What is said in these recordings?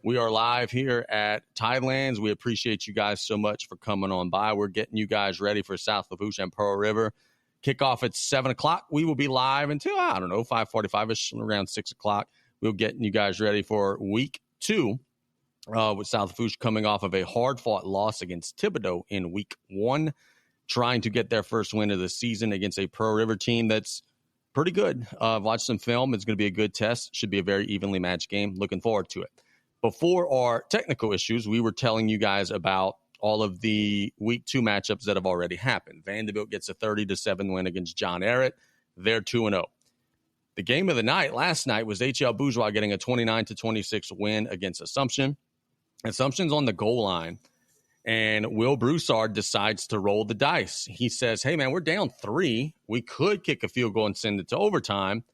We are live here at Tidelands. We appreciate you guys so much for coming on by. We're getting you guys ready for South Lafourche and Pearl River. Kickoff at 7 o'clock. We will be live until, 5:45-ish, around 6 o'clock. We'll get you guys ready for week 2 with South Lafourche coming off of a hard-fought loss against Thibodaux in week 1, trying to get their first win of the season against a Pearl River team that's pretty good. I've watched some film. It's going to be a good test. Should be a very evenly matched game. Looking forward to it. Before our technical issues, we were telling you guys about all of the week 2 matchups that have already happened. Vanderbilt gets a 30-7 win against John Ehret. They're 2-0. The game of the night last night was H.L. Bourgeois getting a 29-26 win against Assumption. Assumption's on the goal line, and Will Broussard decides to roll the dice. He says, hey, man, we're down 3. We could kick a field goal and send it to overtime,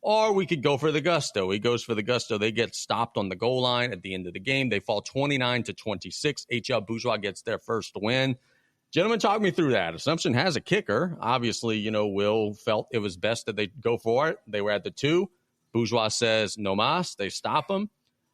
or we could go for the gusto. He goes for the gusto. They get stopped on the goal line at the end of the game. They fall 29-26. H.L. Bourgeois gets their first win. Gentlemen, talk me through that. Assumption has a kicker. Obviously, Will felt it was best that they go for it. They were at the 2. Bourgeois says, no mas. They stop him.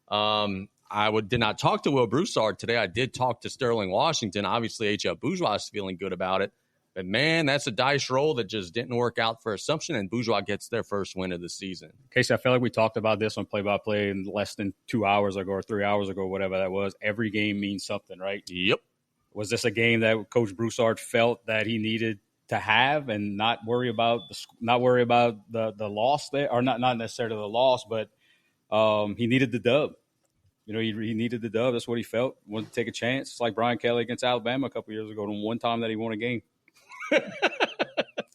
Did not talk to Will Broussard today. I did talk to Sterling Washington. Obviously, H.L. Bourgeois is feeling good about it. But, man, that's a dice roll that just didn't work out for Assumption, and Bourgeois gets their first win of the season. Casey, I feel like we talked about this on play-by-play in less than 2 hours ago or 3 hours ago, whatever that was. Every game means something, right? Yep. Was this a game that Coach Broussard felt that he needed to have and not worry about the loss there, or not necessarily the loss, but he needed the dub. He needed the dub. That's what he felt. Wanted to take a chance. It's like Brian Kelly against Alabama a couple years ago. The one time that he won a game.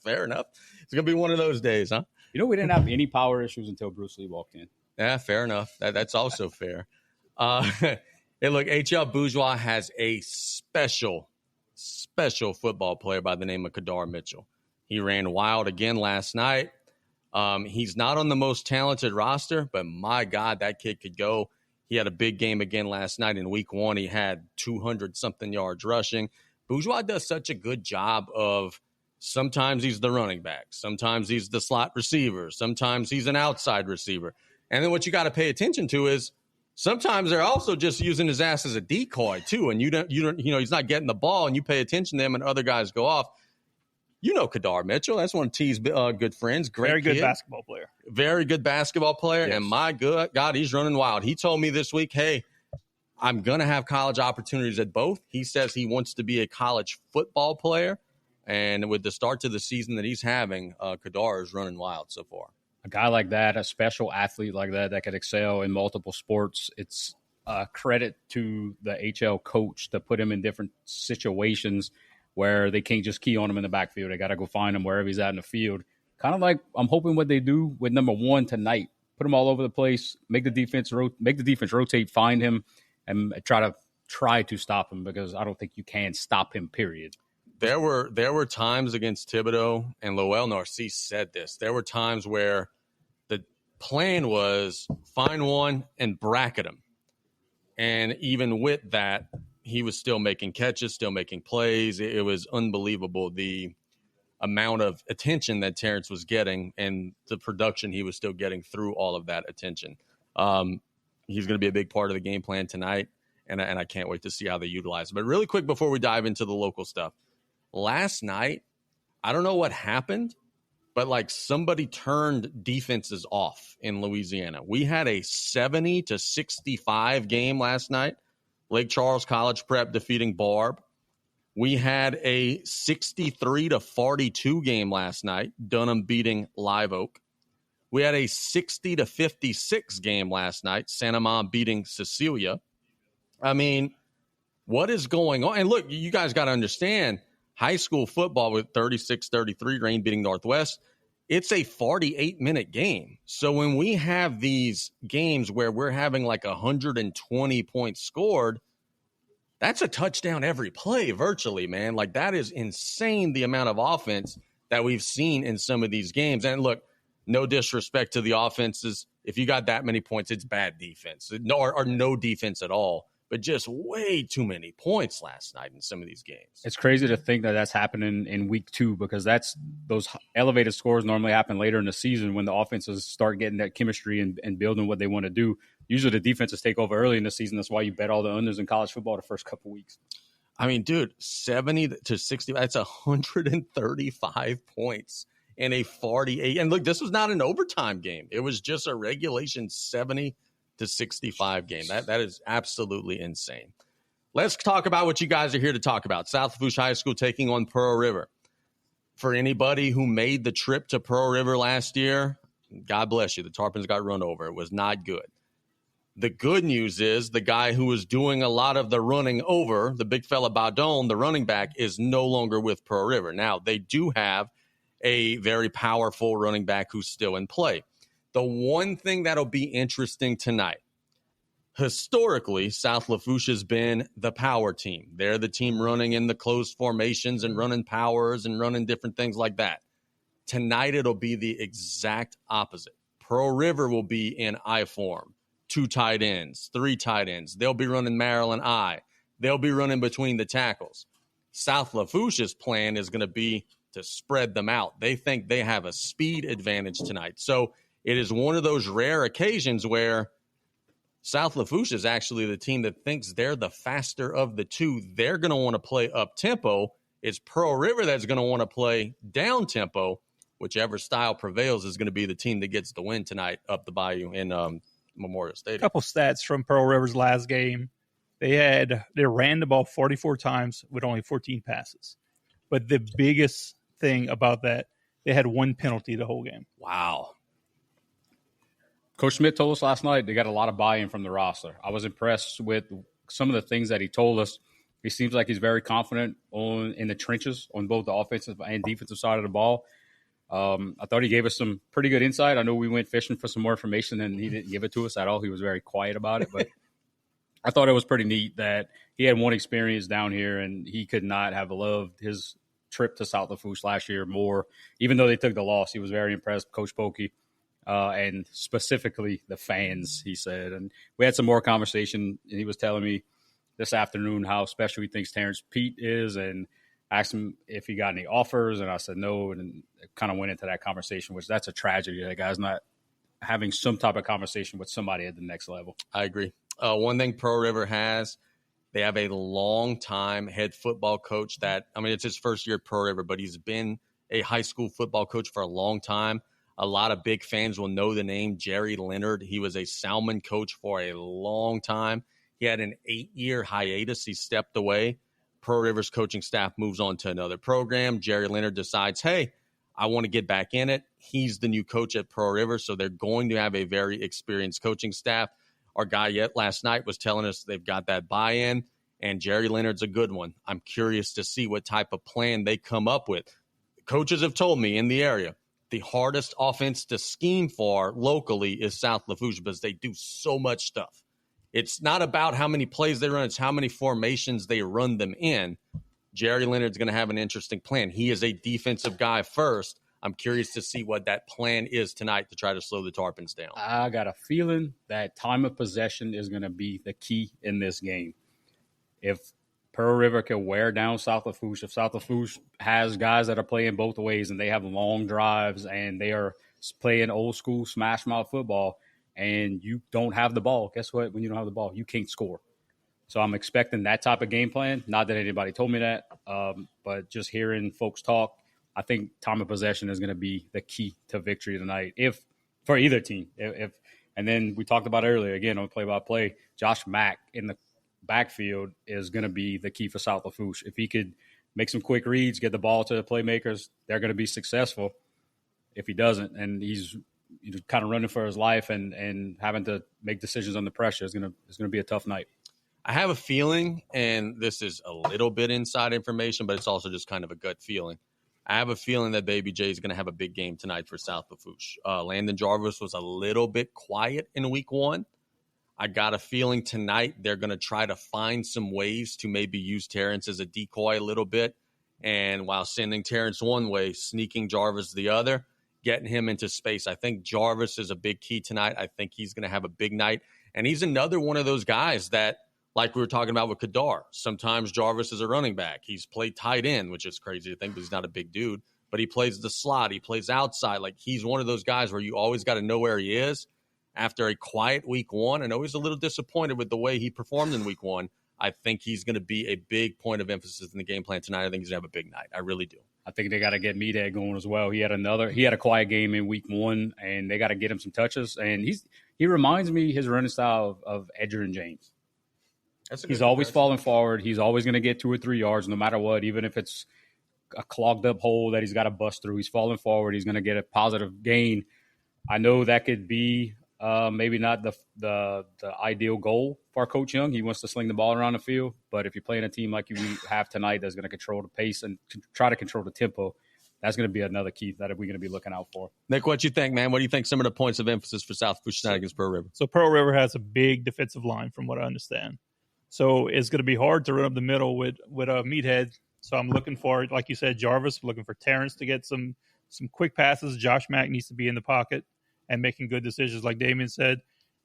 Fair enough. It's going to be one of those days, huh? We didn't have any power issues until Bruce Lee walked in. Yeah, fair enough. That's also fair. Hey, look, H.L. Bourgeois has a special football player by the name of Kadar Mitchell. He ran wild again last night. He's not on the most talented roster, but my God, that kid could go. He had a big game again last night. In week 1, he had 200-something yards rushing. Bourgeois does such a good job of sometimes he's the running back. Sometimes he's the slot receiver. Sometimes he's an outside receiver. And then what you got to pay attention to is sometimes they're also just using his ass as a decoy too. And you don't, he's not getting the ball, and you pay attention to him and other guys go off. Kadar Mitchell. That's one of T's good friends. Very good basketball player. Very good basketball player. Yes. And my God, he's running wild. He told me this week, hey, I'm going to have college opportunities at both. He says he wants to be a college football player. And with the start to the season that he's having, Kadar is running wild so far. A guy like that, a special athlete like that could excel in multiple sports, it's a credit to the HL coach to put him in different situations where they can't just key on him in the backfield. They got to go find him wherever he's at in the field. Kind of like I'm hoping what they do with number 1 tonight. Put him all over the place, make the defense rotate, find him, and try to stop him, because I don't think you can stop him, period. There were times against Thibodaux, and Lowell Narcisse said this. There were times where the plan was find one and bracket him. And even with that, he was still making catches, still making plays. It was unbelievable, the amount of attention that Terrence was getting and the production he was still getting through all of that attention. He's going to be a big part of the game plan tonight, and I can't wait to see how they utilize it. But really quick before we dive into the local stuff, last night, I don't know what happened, but somebody turned defenses off in Louisiana. We had a 70-65 game last night. Lake Charles College Prep defeating Barb. We had a 63-42 game last night. Dunham beating Live Oak. We had a 60-56 game last night. Santa Ma beating Cecilia. I mean, what is going on? And look, you guys got to understand, high school football with 36-33 Rain beating Northwest, it's a 48-minute game. So when we have these games where we're having 120 points scored, that's a touchdown every play virtually, man. That is insane, the amount of offense that we've seen in some of these games. And look, no disrespect to the offenses. If you got that many points, it's bad defense. Or no defense at all. But just way too many points last night in some of these games. It's crazy to think that that's happening in week 2, because those elevated scores normally happen later in the season when the offenses start getting that chemistry and building what they want to do. usually the defenses take over early in the season. That's why you bet all the unders in college football the first couple weeks. I mean, dude, 70 to 60, that's 135 points in a 48. And look, this was not an overtime game. It was just a regulation 70 to 65 game. That is absolutely insane. Let's talk about what you guys are here to talk about. South Lafourche High School taking on Pearl River. For anybody who made the trip to Pearl River last year, God bless you. The Tarpons got run over. It was not good. The good news is the guy who was doing a lot of the running over, the big fella Badon, the running back, is no longer with Pearl River. Now, they do have a very powerful running back who's still in play. The one thing that'll be interesting tonight, historically, South Lafourche has been the power team. They're the team running in the closed formations and running powers and running different things like that. Tonight, it'll be the exact opposite. Pearl River will be in I form. 2 tight ends, 3 tight ends. They'll be running Maryland I. They'll be running between the tackles. South Lafourche's plan is going to be to spread them out. They think they have a speed advantage tonight. So it is one of those rare occasions where South Lafourche is actually the team that thinks they're the faster of the two. They're going to want to play up-tempo. It's Pearl River that's going to want to play down-tempo. Whichever style prevails is going to be the team that gets the win tonight up the bayou in Memorial Stadium. A couple stats from Pearl River's last game. They ran the ball 44 times with only 14 passes. But the biggest thing about that, they had 1 penalty the whole game. Wow. Coach Schmidt told us last night they got a lot of buy-in from the roster. I was impressed with some of the things that he told us. He seems like he's very confident in the trenches on both the offensive and defensive side of the ball. I thought he gave us some pretty good insight. I know we went fishing for some more information, and he didn't give it to us at all. He was very quiet about it, but I thought it was pretty neat that he had one experience down here, and he could not have loved his trip to South Lafourche last year more. Even though they took the loss, he was very impressed, Coach Pokey, and specifically the fans, he said. And we had some more conversation, and he was telling me this afternoon how special he thinks Terrence Pitre is, and asked him if he got any offers, and I said no, and it kind of went into that conversation, which that's a tragedy. That guy's not having some type of conversation with somebody at the next level. I agree. One thing Pearl River has, they have a long-time head football coach that, I mean, it's his first year at Pearl River, but he's been a high school football coach for a long time. A lot of big fans will know the name Jerry Leonard. He was a Salmon coach for a long time. He had an 8-year hiatus. He stepped away. Pearl River's coaching staff moves on to another program. Jerry Leonard decides, hey, I want to get back in it. He's the new coach at Pearl River, so they're going to have a very experienced coaching staff. Our guy last night was telling us they've got that buy-in, and Jerry Leonard's a good one. I'm curious to see what type of plan they come up with. Coaches have told me in the area, the hardest offense to scheme for locally is South Lafourche because they do so much stuff. It's not about how many plays they run. It's how many formations they run them in. Jerry Leonard's going to have an interesting plan. He is a defensive guy first. I'm curious to see what that plan is tonight to try to slow the Tarpons down. I got a feeling that time of possession is going to be the key in this game. If Pearl River can wear down South Lafourche, if South Lafourche has guys that are playing both ways and they have long drives and they are playing old school smash mouth football, and you don't have the ball, guess what? When you don't have the ball, you can't score. So I'm expecting that type of game plan. Not that anybody told me that, but just hearing folks talk, I think time of possession is going to be the key to victory tonight, if for either team. And then we talked about earlier, again, on play-by-play, Josh Mack in the backfield is going to be the key for South Lafourche. If he could make some quick reads, get the ball to the playmakers, they're going to be successful. If he doesn't, and he's kind of running for his life and having to make decisions under pressure, it's going to be a tough night. I have a feeling, and this is a little bit inside information, but it's also just kind of a gut feeling. I have a feeling that Baby J is going to have a big game tonight for South Lafourche. Landon Jarvis was a little bit quiet in week 1. I got a feeling tonight they're going to try to find some ways to maybe use Terrence as a decoy a little bit. And while sending Terrence one way, sneaking Jarvis the other, getting him into space. I think Jarvis is a big key tonight. I think he's going to have a big night. And he's another one of those guys that, like we were talking about with Kadar, sometimes Jarvis is a running back. He's played tight end, which is crazy to think, but he's not a big dude. But he plays the slot. He plays outside. Like, he's one of those guys where you always got to know where he is. after a quiet week one. I know he's a little disappointed with the way he performed in week one. I think he's going to be a big point of emphasis in the game plan tonight. I think he's going to have a big night. I really do. I think they got to get Meathead going as well. He had a quiet game in week one, and they got to get him some touches. And he reminds me his running style of Edgerrin James. He's always falling forward. He's always going to get 2 or 3 yards no matter what, even if it's a clogged up hole that he's got to bust through. He's falling forward. He's going to get a positive gain. I know that could be maybe not the ideal goal for Coach Young. He wants to sling the ball around the field, but if you're playing a team like you have tonight that's going to control the pace and try to control the tempo, that's going to be another key that we're going to be looking out for. Nick, what you think, man? What do you think some of the points of emphasis for South Lafourche tonight against Pearl River? So Pearl River has a big defensive line from what I understand. So it's going to be hard to run up the middle with a Meathead. So I'm looking for, like you said, Jarvis, looking for Terrence to get some quick passes. Josh Mack needs to be in the pocket and making good decisions. Like Damien said,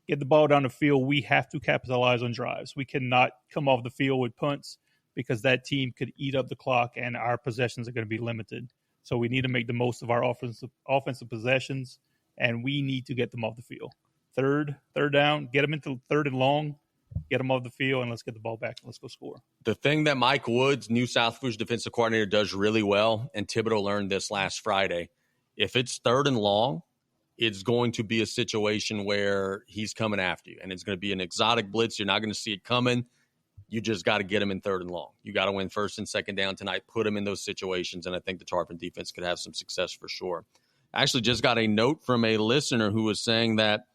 get the ball down the field. We have to capitalize on drives. We cannot come off the field with punts because that team could eat up the clock and our possessions are going to be limited. So we need to make the most of our offensive possessions, and we need to get them off the field. Third down, get them into third and long, get them off the field, and let's get the ball back and let's go score. The thing that Mike Woods, new South Lafourche defensive coordinator, does really well, and Thibodeau learned this last Friday, if it's third and long, it's going to be a situation where he's coming after you, and it's going to be an exotic blitz. You're not going to see it coming. You just got to get him in third and long. You got to win first and second down tonight, put him in those situations, and I think the Tarpon defense could have some success for sure. I actually just got a note from a listener who was saying that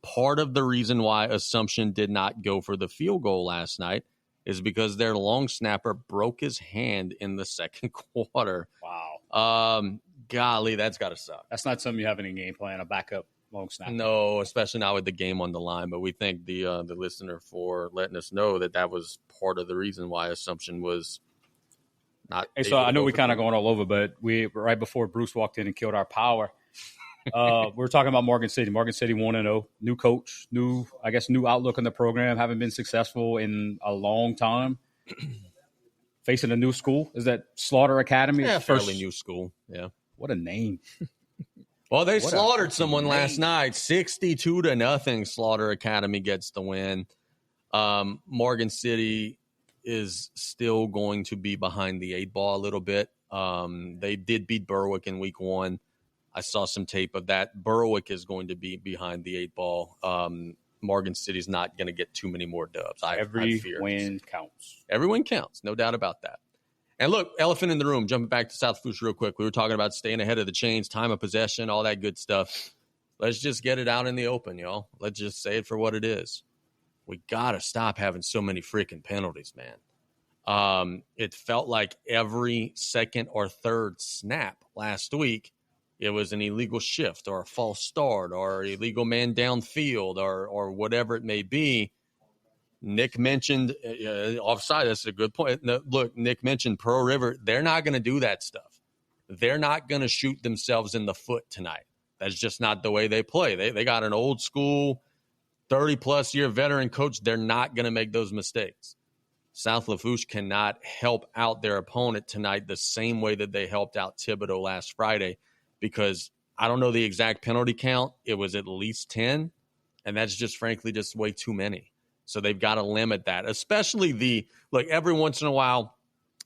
part of the reason why Assumption did not go for the field goal last night is because their long snapper broke his hand in the second quarter. Wow. Golly, that's got to suck. That's not something you have in a game plan, a backup long snapper. No, especially not with the game on the line. But we thank the listener for letting us know that was part of the reason why Assumption was not. Hey, so I know we kind of going all over, but we right before Bruce walked in and killed our power. We were talking about Morgan City. Morgan City 1-0, new coach, new outlook on the program. Haven't been successful in a long time. Facing a new school. Is that Slaughter Academy? Yeah, fairly new school. Yeah. What a name. Well, they slaughtered someone last night, 62-0. Slaughter Academy gets the win. Morgan City is still going to be behind the 8-ball a little bit. They did beat Berwick in week one. I saw some tape of that. Berwick is going to be behind the 8-ball. Morgan City's not going to get too many more dubs. Every win counts. Every win counts, no doubt about that. And look, elephant in the room, jumping back to South Lafourche real quick. We were talking about staying ahead of the chains, time of possession, all that good stuff. Let's just get it out in the open, y'all. Let's just say it for what it is. We got to stop having so many freaking penalties, man. It felt like every second or third snap last week, it was an illegal shift or a false start or illegal man downfield or whatever it may be. Nick mentioned offside. That's a good point. No, look, Nick mentioned Pearl River. They're not going to do that stuff. They're not going to shoot themselves in the foot tonight. That's just not the way they play. They got an old school, 30-plus year veteran coach. They're not going to make those mistakes. South Lafourche cannot help out their opponent tonight the same way that they helped out Thibodeau last Friday, because I don't know the exact penalty count. It was at least 10, and that's just frankly just way too many. So they've got to limit that, especially every once in a while,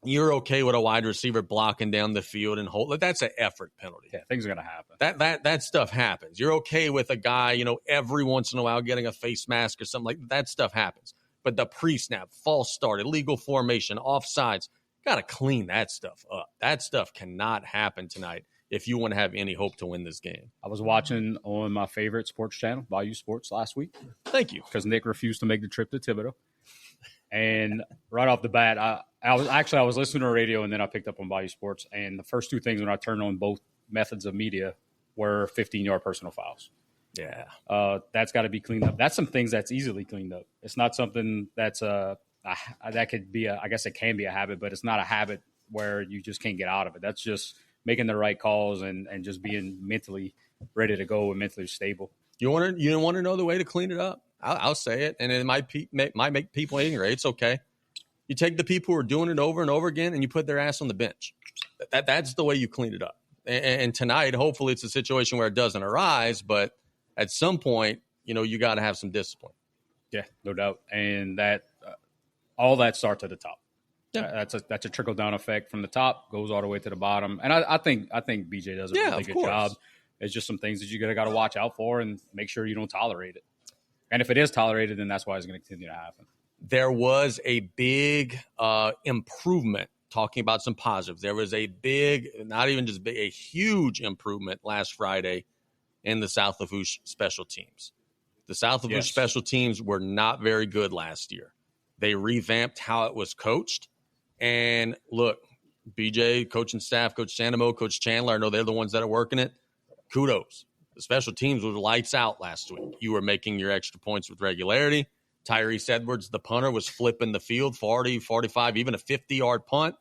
you're okay with a wide receiver blocking down the field and hold. That's an effort penalty. Yeah, things are going to happen. That stuff happens. You're okay with a guy, every once in a while getting a face mask or something like that. That stuff happens. But the pre-snap, false start, illegal formation, offsides, got to clean that stuff up. That stuff cannot happen tonight if you want to have any hope to win this game. I was watching on my favorite sports channel, Bayou Sports, last week. Thank you. Because Nick refused to make the trip to Thibodeau. And right off the bat, I was listening to radio, and then I picked up on Bayou Sports. And the first two things when I turned on both methods of media were 15-yard personal fouls. Yeah. That's got to be cleaned up. That's some things that's easily cleaned up. It's not something that's that could be I guess it can be a habit, but it's not a habit where you just can't get out of it. That's just making the right calls and just being mentally ready to go and mentally stable. You want to know the way to clean it up? I'll say it, and it might make people angry. It's okay. You take the people who are doing it over and over again, and you put their ass on the bench. That's the way you clean it up. And tonight, hopefully, it's a situation where it doesn't arise. But at some point, you got to have some discipline. Yeah, no doubt. And that all that starts at the top. Yeah. That's a trickle down effect from the top, goes all the way to the bottom. And I think BJ does a really good job. It's just some things that you got to watch out for and make sure you don't tolerate it. And if it is tolerated, then that's why it's going to continue to happen. There was a big improvement, talking about some positives. There was a big, not even just big, a huge improvement last Friday in the South Lafourche special teams. The South Lafourche special teams were not very good last year. They revamped how it was coached. And look, BJ, coaching staff, Coach Sandamo, Coach Chandler, I know they're the ones that are working it. Kudos. The special teams was lights out last week. You were making your extra points with regularity. Tyrese Edwards, the punter, was flipping the field, 40, 45, even a 50-yard punt.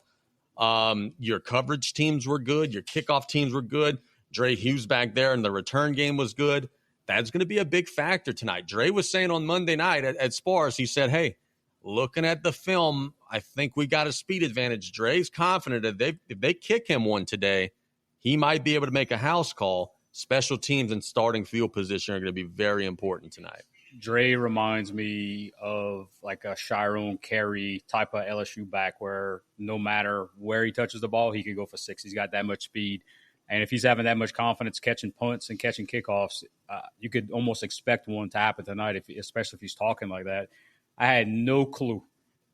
Your coverage teams were good. Your kickoff teams were good. Dre Hughes back there in the return game was good. That's going to be a big factor tonight. Dre was saying on Monday night at Spars, he said, hey, looking at the film, I think we got a speed advantage. Dre's confident that if they kick him one today, he might be able to make a house call. Special teams and starting field position are going to be very important tonight. Dre reminds me of like a Chiron Carey type of LSU back where no matter where he touches the ball, he can go for 6. He's got that much speed. And if he's having that much confidence catching punts and catching kickoffs, you could almost expect one to happen tonight, especially if he's talking like that. I had no clue,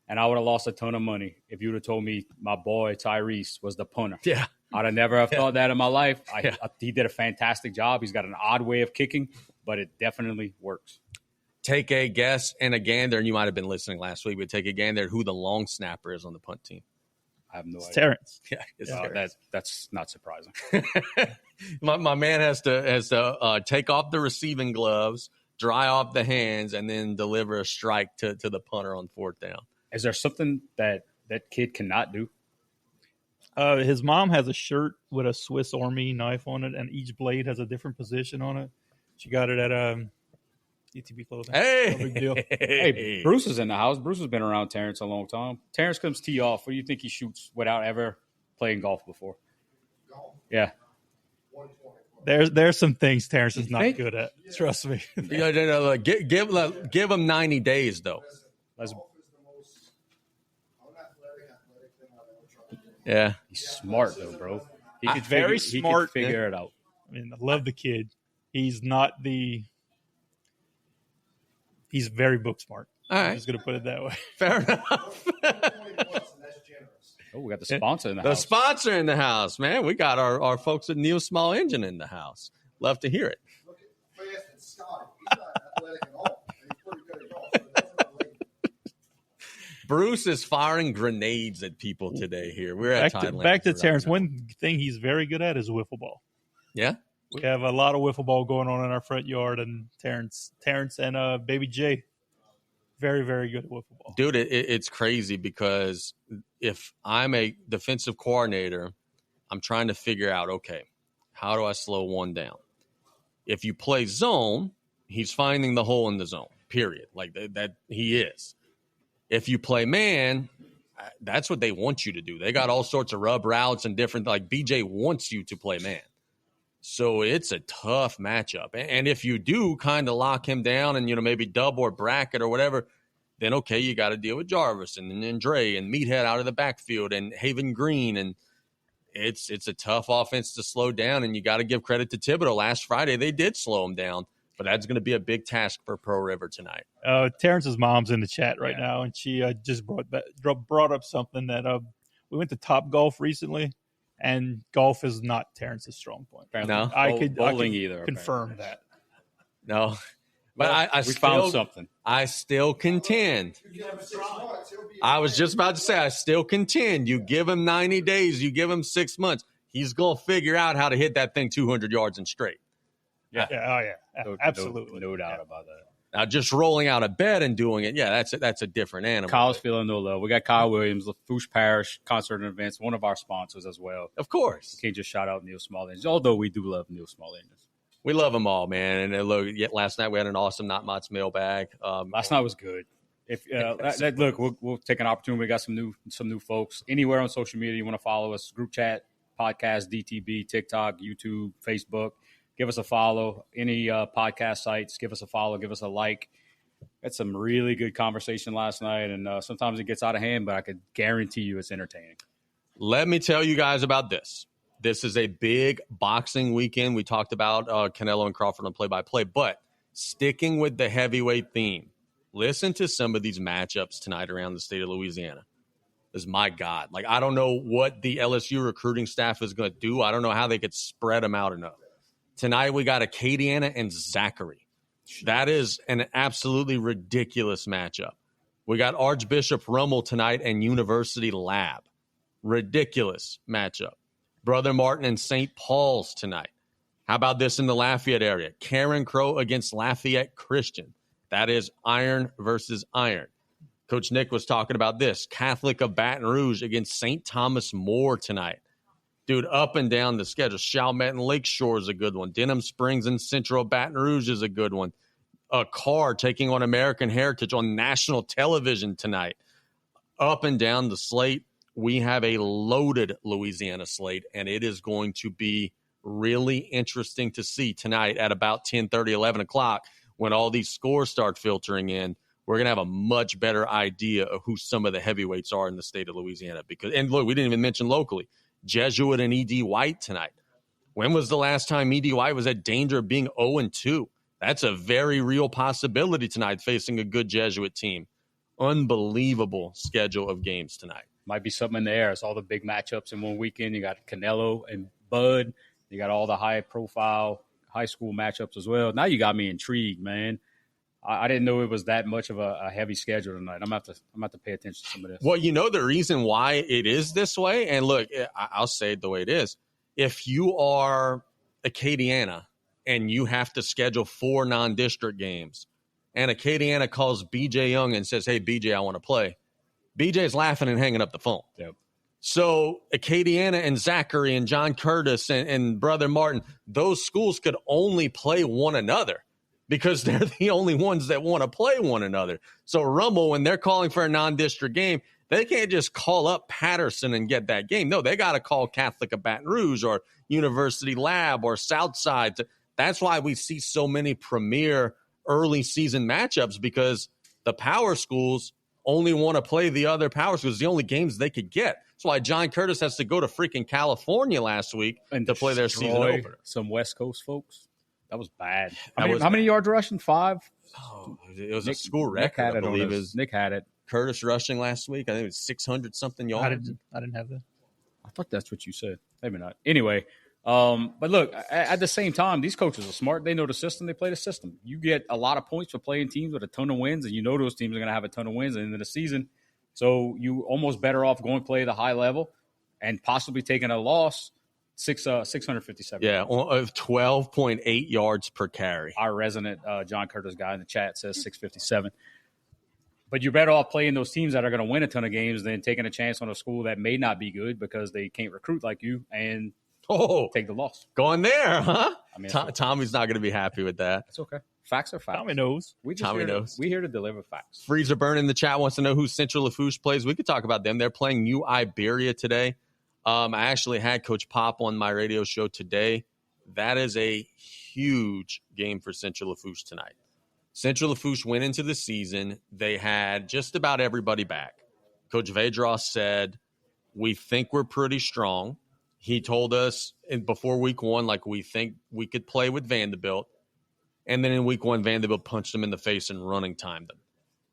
and I would have lost a ton of money if you would have told me my boy Tyrese was the punter. Yeah. I'd have never thought that in my life. He did a fantastic job. He's got an odd way of kicking, but it definitely works. Take a guess and a gander, and you might have been listening last week, but take a gander at who the long snapper is on the punt team. I have no idea. Terrence. Yeah, Terrence. That's not surprising. my man has to take off the receiving gloves, dry off the hands, and then deliver a strike to the punter on 4th down. Is there something that kid cannot do? His mom has a shirt with a Swiss Army knife on it, and each blade has a different position on it. She got it at ETB Clothing. Hey! No big deal. Hey, Bruce is in the house. Bruce has been around Terrence a long time. Terrence comes tee off. What do you think he shoots without ever playing golf before? Golf? Yeah. 120. There's some things Terrence is not good at. Trust me. Give him 90 days, though. Let's, Golf is the most athletic thing I've ever tried to do. Yeah. he's smart, though, bro. He could very figure, smart. He could figure it out. I mean, I love the kid. He's very book smart. All I'm right. just going to put it that way. Fair enough. 20 bucks, and that's generous. Oh, we got the sponsor in the The house. sponsor in the house, man. We got our folks at Neil Small Engine in the house. Love to hear it. Look at Fast and Scotty. He's not athletic at all. And he's pretty good at golf. So it doesn't relate. Bruce is firing grenades at people today here. We're at Tidelands. Back to right Terrence. now. One thing he's very good at is wiffle ball. Yeah? We have a lot of wiffle ball going on in our front yard, and Terrence and Baby J, very, very good at wiffle ball. Dude, it's crazy because if I'm a defensive coordinator, I'm trying to figure out, okay, how do I slow one down? If you play zone, he's finding the hole in the zone, period. Like that he is. If you play man, that's what they want you to do. They got all sorts of rub routes and different, like BJ wants you to play man. So it's a tough matchup. And if you do kind of lock him down and, maybe dub or bracket or whatever, then, okay, you got to deal with Jarvis and Dre and Meathead out of the backfield and Haven Green. And it's a tough offense to slow down. And you got to give credit to Thibodeau. Last Friday, they did slow him down. But that's going to be a big task for Pro River tonight. Terrence's mom's in the chat right now, and she just brought up something that we went to Top Golf recently. And golf is not Terrence's strong point. No, I could either. Confirm apparently. that. No, but Well, we found something. I still contend. You give him 6 months, he'll be I was just about to say, I still contend. You give him 90 days, you give him 6 months. He's going to figure out how to hit that thing 200 yards and straight. Yeah. Absolutely. No doubt about that. Now, just rolling out of bed and doing it, that's a different animal. Kyle's feeling no love. We got Kyle Williams, Lafourche Parish Concert and Events, one of our sponsors as well. Of course. Can't just shout out Neil Small Engines, although we do love Neil Small Engines. We love them all, man. And look, last night we had an awesome Not Mott's mailbag. Last night was good. If look, we'll take an opportunity. We got some new folks. Anywhere on social media you want to follow us, group chat, podcast, DTB, TikTok, YouTube, Facebook. give us a follow. Any podcast sites, give us a follow, give us a like. Had some really good conversation last night, and sometimes it gets out of hand, but I could guarantee you it's entertaining. Let me tell you guys about this. This is a big boxing weekend. We talked about Canelo and Crawford on play-by-play, but sticking with the heavyweight theme, listen to some of these matchups tonight around the state of Louisiana. Is my God. Like, I don't know what the LSU recruiting staff is going to do. I don't know how they could spread them out enough. Tonight we got Acadiana and Zachary. That is an absolutely ridiculous matchup. We got Archbishop Rummel tonight and University Lab. Ridiculous matchup. Brother Martin and St. Paul's tonight. How about this in the Lafayette area? Karen Crow against Lafayette Christian. That is iron versus iron. Coach Nick was talking about this. Catholic of Baton Rouge against St. Thomas More tonight. Dude, up and down the schedule. Chalmette and Lakeshore is a good one. Denham Springs and Central Baton Rouge is a good one. A Carr taking on American Heritage on national television tonight. Up and down the slate, we have a loaded Louisiana slate, and it is going to be really interesting to see tonight at about 10:30, 11 o'clock when all these scores start filtering in. We're going to have a much better idea of who some of the heavyweights are in the state of Louisiana. And look, we didn't even mention locally, Jesuit and E.D. White tonight. When was the last time E.D. White was at danger of being 0-2? That's a very real possibility tonight, facing a good Jesuit team. Unbelievable schedule of games tonight. Might be something in the air. It's all the big matchups in one weekend. You got Canelo and Bud. You got all the high-profile high school matchups as well. Now you got me intrigued, man. I didn't know it was that much of a heavy schedule tonight. I'm going to have to pay attention to some of this. Well, you know the reason why it is this way? And look, I'll say it the way it is. If you are Acadiana and you have to schedule 4 non-district games, and Acadiana calls BJ Young and says, hey, BJ, I want to play, BJ's laughing and hanging up the phone. Yep. So Acadiana and Zachary and John Curtis and Brother Martin, those schools could only play one another, because they're the only ones that want to play one another. So Rummel, when they're calling for a non-district game, they can't just call up Patterson and get that game. No, they got to call Catholic of Baton Rouge or University Lab or Southside. That's why we see so many premier early season matchups, because the power schools only want to play the other power schools. It's the only games they could get. That's why John Curtis has to go to freaking California last week and to play their season opener. Some West Coast folks. That was bad. How many yards rushing? 5? Oh, it was a school record, I believe. Nick had it. Curtis rushing last week, I think it was 600-something yards. I didn't have that. I thought that's what you said. Maybe not. Anyway, but look, at the same time, these coaches are smart. They know the system. They play the system. You get a lot of points for playing teams with a ton of wins, and you know those teams are going to have a ton of wins at the end of the season. So you almost better off going play the high level and possibly taking a loss. 657. Yeah, 12.8 yards per carry. Our resident John Curtis guy in the chat says 657. But you're better off playing those teams that are going to win a ton of games than taking a chance on a school that may not be good because they can't recruit like you and take the loss. Going there, huh? I mean, Tommy's not going to be happy with that. It's okay. Facts are facts. Tommy knows. Tommy knows. We're here to deliver facts. Freezer Burn in the chat wants to know who Central Lafourche plays. We could talk about them. They're playing New Iberia today. I actually had Coach Pop on my radio show today. That is a huge game for Central Lafourche tonight. Central Lafourche went into the season. They had just about everybody back. Coach Vedros said, we think we're pretty strong. He told us before week 1, like, we think we could play with Vanderbilt. And then in week 1, Vanderbilt punched them in the face and running timed them.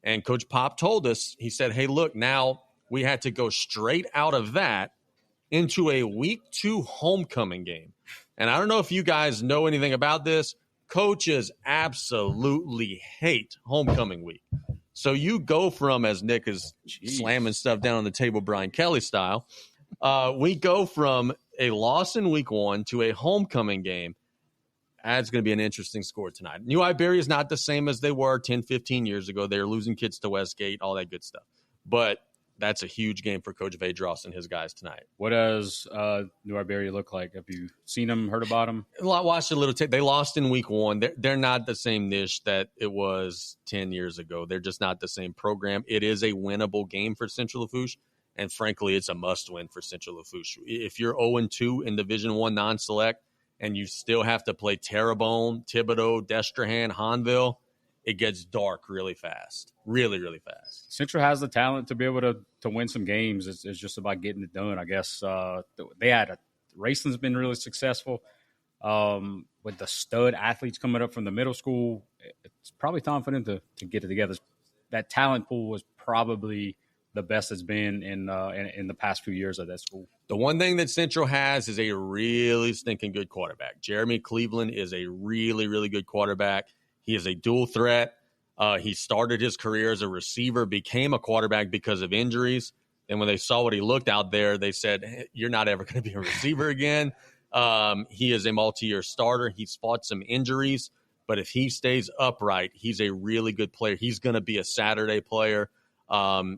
And Coach Pop told us, he said, hey, look, now we had to go straight out of that into a week 2 homecoming game. And I don't know if you guys know anything about this. Coaches absolutely hate homecoming week. So you go from, as Nick is slamming stuff down on the table, Brian Kelly style, we go from a loss in week 1 to a homecoming game. That's going to be an interesting score tonight. New Iberia is not the same as they were 10, 15 years ago. They're losing kids to Westgate, all that good stuff. But that's a huge game for Coach Vedros and his guys tonight. What does New Iberia look like? Have you seen them, heard about them? I watched a little tape. They lost in week 1. They're not the same niche that it was 10 years ago. They're just not the same program. It is a winnable game for Central Lafourche, and frankly, it's a must-win for Central Lafourche. If you're 0-2 in Division I non-select and you still have to play Terrebonne, Thibodaux, Destrehan, Hanville, it gets dark really fast. Really, really fast. Central has the talent to be able to win some games. It's just about getting it done, I guess. Raceland's been really successful. With the stud athletes coming up from the middle school, it's probably time for them to get it together. That talent pool was probably the best it's been in the past few years of that school. The one thing that Central has is a really stinking good quarterback. Jeremy Cleveland is a really, really good quarterback. He is a dual threat. He started his career as a receiver, became a quarterback because of injuries. And when they saw what he looked out there, they said, hey, you're not ever going to be a receiver again. He is a multi-year starter. He's fought some injuries, but if he stays upright, he's a really good player. He's going to be a Saturday player.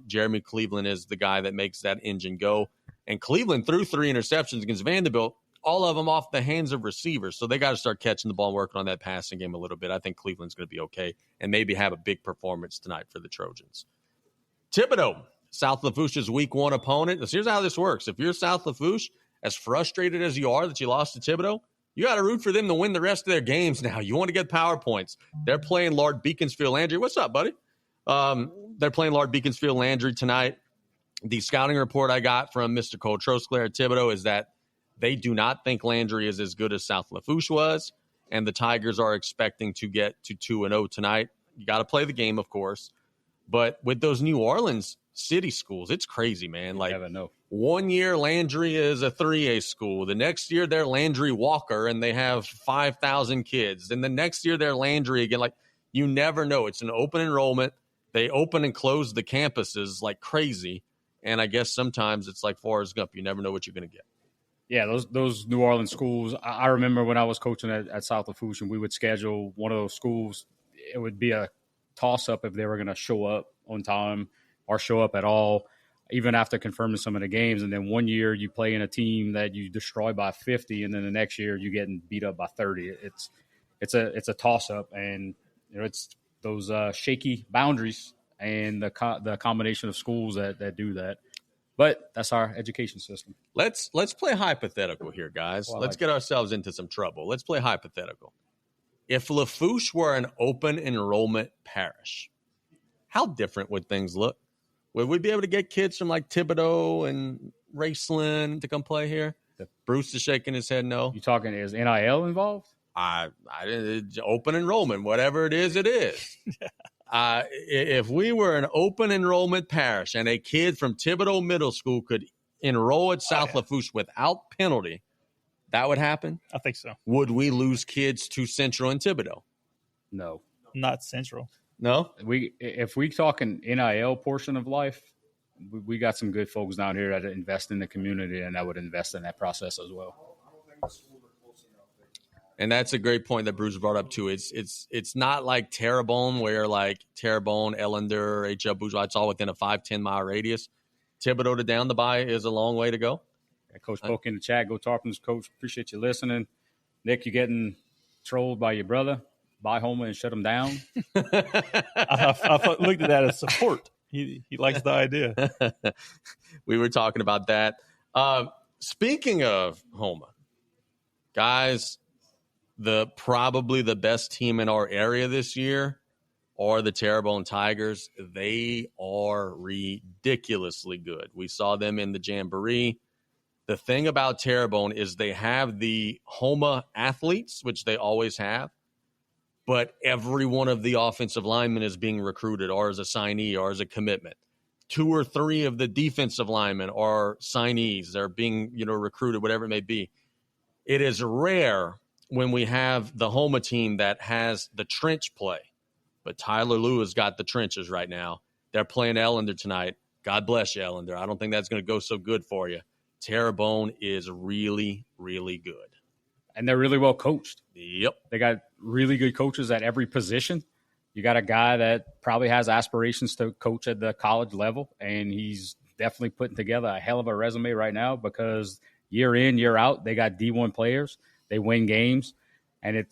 Jeremy Cleveland is the guy that makes that engine go. And Cleveland threw 3 interceptions against Vanderbilt, all of them off the hands of receivers. So they got to start catching the ball and working on that passing game a little bit. I think Cleveland's going to be okay and maybe have a big performance tonight for the Trojans. Thibodaux, South Lafourche's week 1 opponent. So here's how this works. If you're South Lafourche, as frustrated as you are that you lost to Thibodaux, you got to root for them to win the rest of their games now. You want to get power points. They're playing Lord Beaconsfield Landry. What's up, buddy? They're playing Lord Beaconsfield Landry tonight. The scouting report I got from Mr. Cole Trosclair at Thibodaux is that they do not think Landry is as good as South Lafourche was, and the Tigers are expecting to get to 2-0 tonight. You got to play the game, of course. But with those New Orleans city schools, it's crazy, man. Like, one year Landry is a 3A school. The next year they're Landry Walker, and they have 5,000 kids. Then the next year they're Landry again. Like, you never know. It's an open enrollment. They open and close the campuses like crazy. And I guess sometimes it's like Forrest Gump. You never know what you're going to get. Yeah, those New Orleans schools, I remember when I was coaching at South Lafourche, and we would schedule one of those schools. It would be a toss-up if they were going to show up on time or show up at all, even after confirming some of the games. And then one year you play in a team that you destroy by 50, and then the next year you're getting beat up by 30. It's a toss-up, and it's those shaky boundaries and the combination of schools that do that. But that's our education system. Let's play hypothetical here, guys. Well, let's get ourselves into some trouble. Let's play hypothetical. If Lafourche were an open enrollment parish, how different would things look? Would we be able to get kids from like Thibodaux and Raceland to come play here? Bruce is shaking his head no. You talking, is NIL involved? I open enrollment, whatever it is, it is. If we were an open enrollment parish and a kid from Thibodaux Middle School could enroll at South Lafourche without penalty, that would happen? I think so. Would we lose kids to Central and Thibodaux? No. Not Central. No? If we talk an NIL portion of life, we got some good folks down here that invest in the community and that would invest in that process as well. And that's a great point that Bruce brought up too. It's not like Terrebonne, where like Terrebonne, Ellender, H.L. Bourgeois, it's all within a 5-10 mile radius. Thibodaux to down the by is a long way to go. Coach Polk in the chat, go Tarpons, Coach. Appreciate you listening. Nick, you getting trolled by your brother? Buy Homer and shut him down. I looked at that as support. He likes the idea. We were talking about that. Speaking of Homer, guys, probably the best team in our area this year are the Terrebonne Tigers. They are ridiculously good. We saw them in the Jamboree. The thing about Terrebonne is they have the Homa athletes, which they always have, but every one of the offensive linemen is being recruited or as a signee or as a commitment. 2 or 3 of the defensive linemen are signees. They're being, recruited, whatever it may be. It is rare when we have the Homa team that has the trench play. But Tyler Lue has got the trenches right now. They're playing Ellender tonight. God bless you, Ellender. I don't think that's going to go so good for you. Terrebonne is really, really good. And they're really well coached. Yep. They got really good coaches at every position. You got a guy that probably has aspirations to coach at the college level, and he's definitely putting together a hell of a resume right now because year in, year out, they got D1 players. They win games. And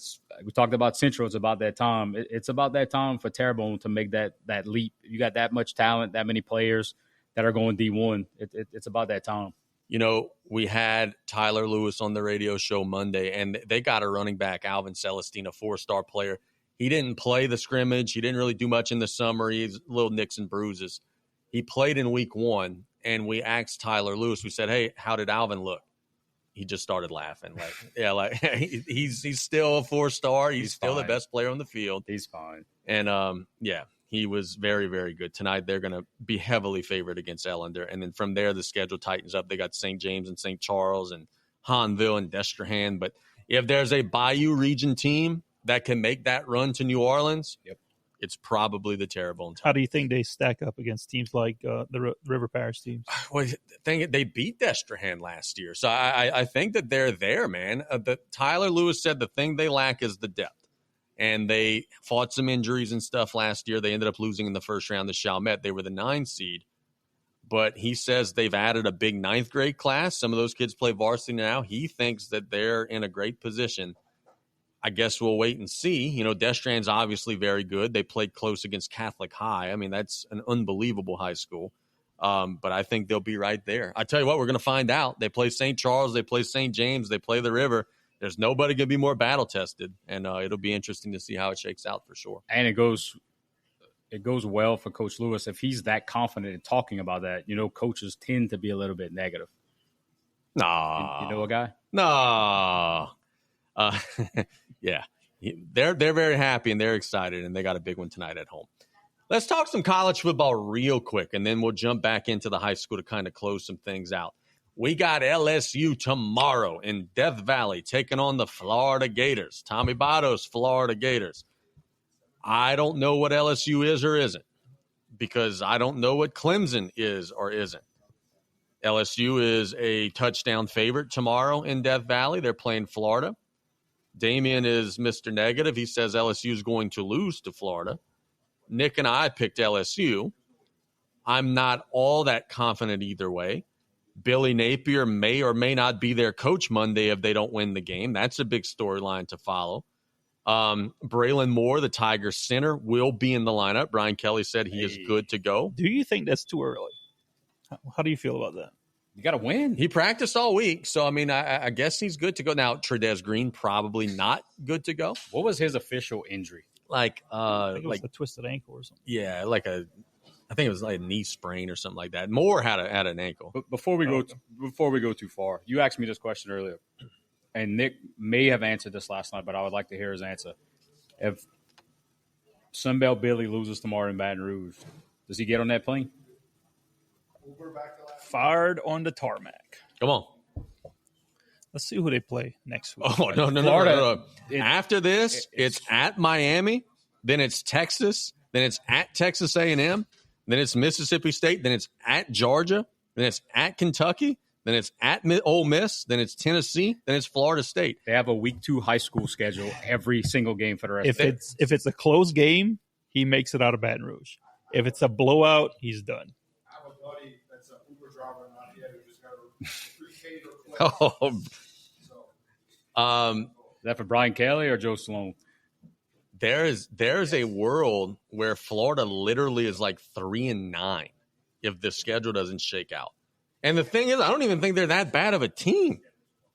we talked about Central. It's about that time. It's about that time for Terrebonne to make that leap. You got that much talent, that many players that are going D1. It's about that time. we had Tyler Lewis on the radio show Monday, and they got a running back, Alvin Celestine, a 4-star player. He didn't play the scrimmage. He didn't really do much in the summer. He's little nicks and bruises. He played in week 1, and we asked Tyler Lewis, we said, hey, how did Alvin look? He just started laughing. He's still a 4-star. He's still fine. The best player on the field. He's fine. And, he was very, very good. Tonight, they're going to be heavily favored against Ellender. And then from there, the schedule tightens up. They got St. James and St. Charles and Hanville and Destrehan. But if there's a Bayou region team that can make that run to New Orleans, it's probably the Terrebonne. How do you think they stack up against teams like the River Parish teams? Well, they beat Destrehan last year. So I think that they're there, man. Tyler Lewis said the thing they lack is the depth. And they fought some injuries and stuff last year. They ended up losing in the first round to Chalmette. They were the 9 seed. But he says they've added a big 9th grade class. Some of those kids play varsity now. He thinks that they're in a great position. I guess we'll wait and see. Destrehan's obviously very good. They played close against Catholic High. I mean, that's an unbelievable high school. But I think they'll be right there. I tell you what, we're going to find out. They play St. Charles. They play St. James. They play the River. There's nobody going to be more battle-tested, and it'll be interesting to see how it shakes out for sure. And it goes well for Coach Lewis if he's that confident in talking about that. Coaches tend to be a little bit negative. Nah. You know a guy? Nah. Yeah. They're very happy, and they're excited, and they got a big one tonight at home. Let's talk some college football real quick, and then we'll jump back into the high school to kind of close some things out. We got LSU tomorrow in Death Valley taking on the Florida Gators. Tommy Botto's Florida Gators. I don't know what LSU is or isn't because I don't know what Clemson is or isn't. LSU is a touchdown favorite tomorrow in Death Valley. They're playing Florida. Damian is Mr. Negative. He says LSU is going to lose to Florida. Nick and I picked LSU. I'm not all that confident either way. Billy Napier may or may not be their coach Monday if they don't win the game. That's a big storyline to follow. Braylon Moore, the Tigers center, will be in the lineup. Brian Kelly said he is good to go. Do you think that's too early? How do you feel about that? You got to win. He practiced all week, so, I guess he's good to go. Now, Tredez Green probably not good to go. What was his official injury? I think it was a twisted ankle or something. Yeah, I think it was like a knee sprain or something like that. Moore had an ankle. But before we go too far, you asked me this question earlier, and Nick may have answered this last night, but I would like to hear his answer. If Sunbelt Billy loses tomorrow in Baton Rouge, does he get on that plane? Fired on the tarmac. Come on. Let's see who they play next week. Oh, no. After this, it's at Miami, then it's Texas, then it's at Texas A&M, then it's Mississippi State, then it's at Georgia, then it's at Kentucky, then it's at Ole Miss, then it's Tennessee, then it's Florida State. They have a week 2 high school schedule every single game for the rest of the year. If it's a close game, he makes it out of Baton Rouge. If it's a blowout, he's done. I have a buddy that's an Uber driver in Montana who just got a 3K request. Is that for Brian Kelly or Joe Sloan? There's a world where Florida literally is like 3-9 if the schedule doesn't shake out. And the thing is, I don't even think they're that bad of a team.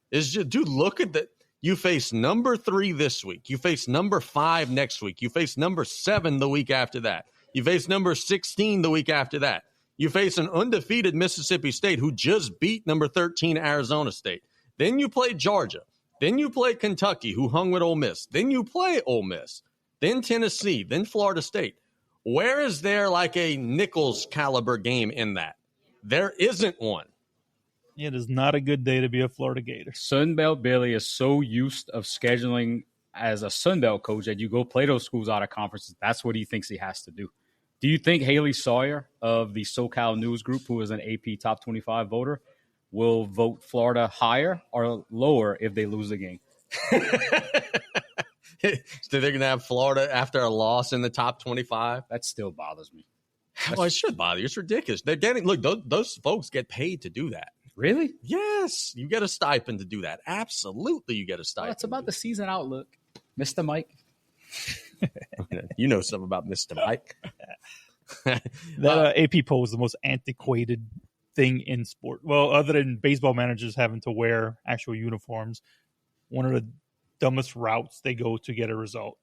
It's just, dude, look at that. You face number 3 this week. You face number 5 next week. You face number 7 the week after that. You face number 16 the week after that. You face an undefeated Mississippi State who just beat number 13 Arizona State. Then you play Georgia. Then you play Kentucky, who hung with Ole Miss. Then you play Ole Miss. Then Tennessee. Then Florida State. Where is there like a Nichols caliber game in that? There isn't one. It is not a good day to be a Florida Gator. Sunbelt Billy is so used of scheduling as a Sunbelt coach that you go play those schools out of conferences. That's what he thinks he has to do. Do you think Haley Sawyer of the SoCal News Group, who is an AP Top 25 voter, will vote Florida higher or lower if they lose the game? So they're going to have Florida after a loss in the top 25? That still bothers me. Well, it should bother you. It's ridiculous. They're getting, look, those folks get paid to do that. Really? Yes. You get a stipend to do that. Absolutely, you get a stipend. Well, it's about the season outlook. Mr. Mike. You know something about Mr. Mike. That AP poll is the most antiquated thing in sport. Well, other than baseball managers having to wear actual uniforms, one of the dumbest routes they go to get a result.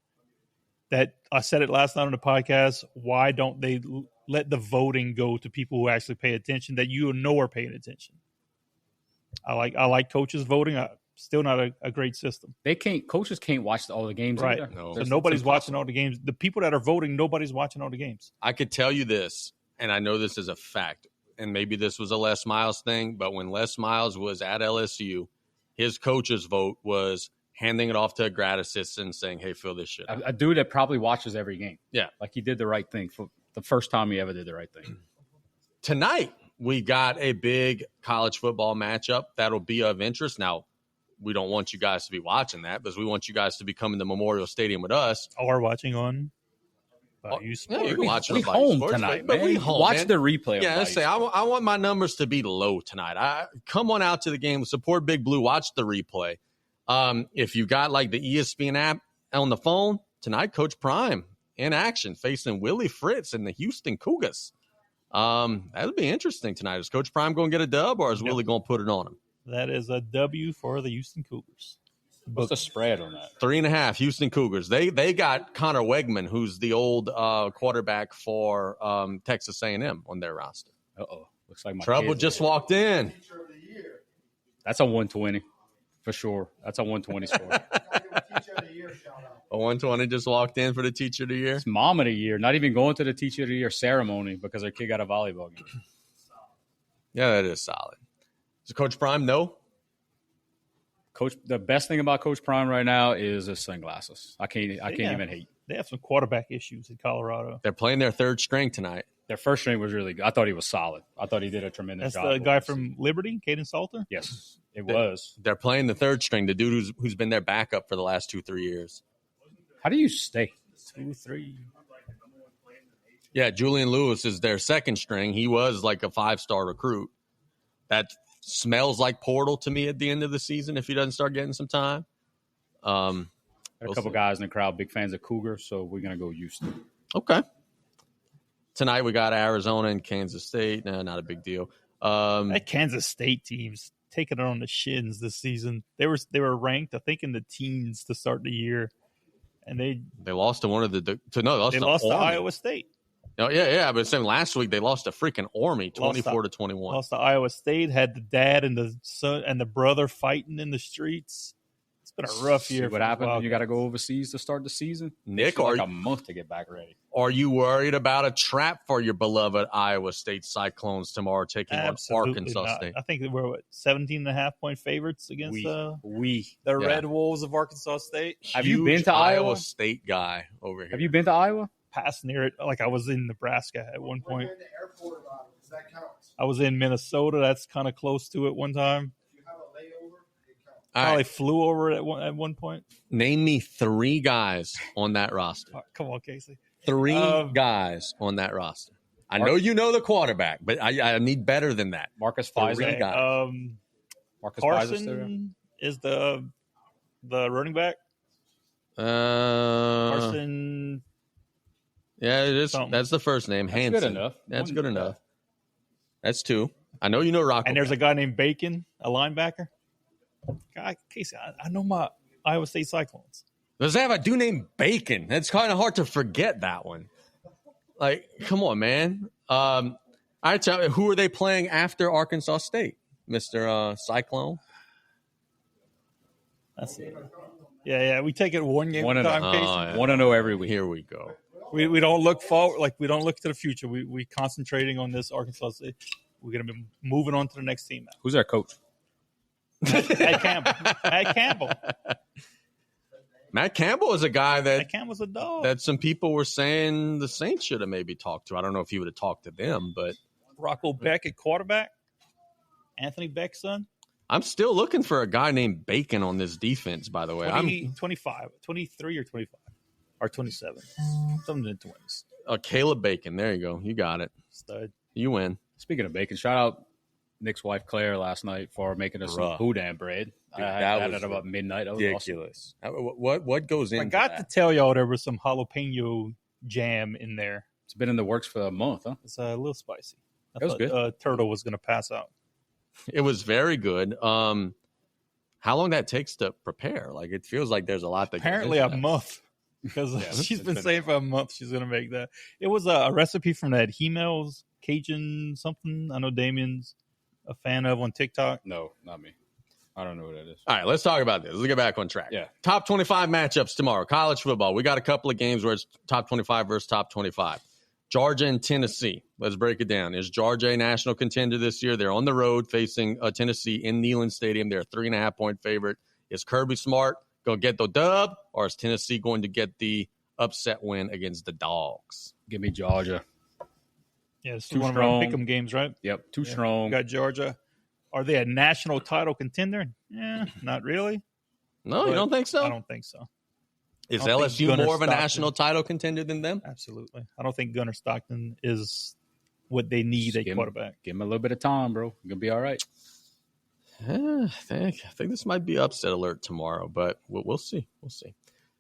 That I said it last night on the podcast. Why don't they let the voting go to people who actually pay attention, that you know are paying attention? I like coaches voting. Still not a great system. Coaches can't watch all the games right. either. No. So nobody's watching all the games. The people that are voting, nobody's watching all the games. I could tell you this, and I know this is a fact, and maybe this was a Les Miles thing, but when Les Miles was at LSU, his coach's vote was handing it off to a grad assistant saying, hey, fill this shit out. A dude that probably watches every game. Yeah. Like he did the right thing for the first time he ever did the right thing. Tonight, we got a big college football matchup that'll be of interest. Now, we don't want you guys to be watching that because we want you guys to be coming to Memorial Stadium with us. Or watching on you can watch it on home Sports, tonight, but man. we home, watch man. the replay. Yeah, let's say I want my numbers to be low tonight. Come on out to the game, support Big Blue, watch the replay. If you got like the ESPN app on the phone tonight, Coach Prime in action facing Willie Fritz and the Houston Cougars. That'll be interesting tonight. Is Coach Prime going to get a dub, or is Willie going to put it on him? That is a W for the Houston Cougars. What's the spread on that? 3.5 Houston Cougars. They got Connor Wegman, who's the old quarterback for Texas A&M on their roster. Looks like my Trouble just walked in. Teacher of the year. That's a 120 for sure. That's a 120 score. Can I give a teacher of the year shout out? A 120 just walked in for the Teacher of the Year. It's mom of the year. Not even going to the teacher of the year ceremony because her kid got a volleyball game. Yeah, that is solid. Is Coach Prime no? Coach, the best thing about Coach Prime right now is his sunglasses. I can't even hate. They have some quarterback issues in Colorado. They're playing their third string tonight. Their first string was really good. I thought he was solid. I thought he did a tremendous That's job. the guy from Liberty, Caden Salter? Yes, it was. They're playing the third string, the dude who's been their backup for the last 2-3 years. How do you stay? 2-3. Yeah, Julian Lewis is their second string. He was like a 5-star recruit. That smells like Portal to me at the end of the season if he doesn't start getting some time. There are a couple guys in the crowd, big fans of Cougar, so we're going to go Houston. Okay. Tonight we got Arizona and Kansas State. No, not a big deal. That Kansas State team's taking it on the shins this season. They were ranked, I think, in the teens to start the year, and they lost to one of the they lost to Iowa State. Oh, yeah, but same last week they lost to freaking Army 24-21. Lost to Iowa State. Had the dad and the son and the brother fighting in the streets. It's been a rough year. What happened when you got to go overseas to start the season? Nick, like a month to get back ready. Are you worried about a trap for your beloved Iowa State Cyclones tomorrow taking on Arkansas State? I think we're 17.5-point favorites against the Red Wolves of Arkansas State. Have you been to Iowa? State guy over here. Have you been to Iowa? Passed near it. Like I was in Nebraska at one point. We're in the airport of Iowa. Does that count? I was in Minnesota. That's kind of close to it one time. If you have a layover, it counts. Probably flew over it at one point. Name me 3 guys on that roster. Come on, Casey. 3 guys on that roster. I know you know the quarterback, but I need better than that. Marcus Pfizer. Marcus Carson is the running back. Carson. Yeah, it is. That's the first name. That's good enough. That's good enough. That's 2. I know you know Rocco. And there's a guy named Bacon, a linebacker. Casey, I know my Iowa State Cyclones. Does they have a dude named Bacon? It's kind of hard to forget that one. Like, come on, man. All right, so who are they playing after Arkansas State, Mr. Cyclone? That's it. Yeah. We take it one game at a time, Casey. Yeah. 1-0 every week. Here we go. We don't look forward, like we don't look to the future. We concentrating on this Arkansas State. We're gonna be moving on to the next team now. Who's our coach? Matt Campbell. Matt Campbell is a guy Matt Campbell's a dog. that some people were saying the Saints should have maybe talked to. I don't know if he would have talked to them, but Rocco Beck at quarterback. Anthony Beck's son. I'm still looking for a guy named Bacon on this defense, by the way. 25, 23 or 25 or 27. Something in the 20s. Caleb Bacon. There you go. You got it. Stud. You win. Speaking of bacon, shout out Nick's wife Claire last night for making us some boudin bread. Dude, I had that at about midnight. That was ridiculous. Awesome. What goes into I got to tell y'all there was some jalapeno jam in there. It's been in the works for a month, huh? It's a little spicy. That was good. Turtle was going to pass out. It was very good. How long that takes to prepare? Like, it feels like there's a lot that Apparently goes a into that. month. Because Yeah, she's it's been been- saying for a month she's going to make that. It was a recipe from that Hemels Cajun something. I know Damien's a fan of on TikTok. No, not me. I don't know what that is. All right, let's talk about this. Let's get back on track. Yeah. Top 25 matchups tomorrow. College football. We got a couple of games where it's top 25 versus top 25. Georgia and Tennessee. Let's break it down. Is Georgia a national contender this year? They're on the road facing Tennessee in Neyland Stadium. They're a 3.5-point favorite. Is Kirby Smart going to get the dub, or is Tennessee going to get the upset win against the Dogs? Give me Georgia. Yeah, it's Too one of our strong. pick'em games, right? Yep, too Yeah. strong. Got Georgia. Are they a national title contender? Yeah, not really. No, you But don't think so? I don't think so. Is I don't think LSU Gunnar more of a Stockton- national title contender than them? Absolutely. I don't think Gunnar Stockton is what they need at Give him- quarterback. Give him a little bit of time, bro. You're going to be all right. I think this might be upset alert tomorrow, but we'll see. We'll see.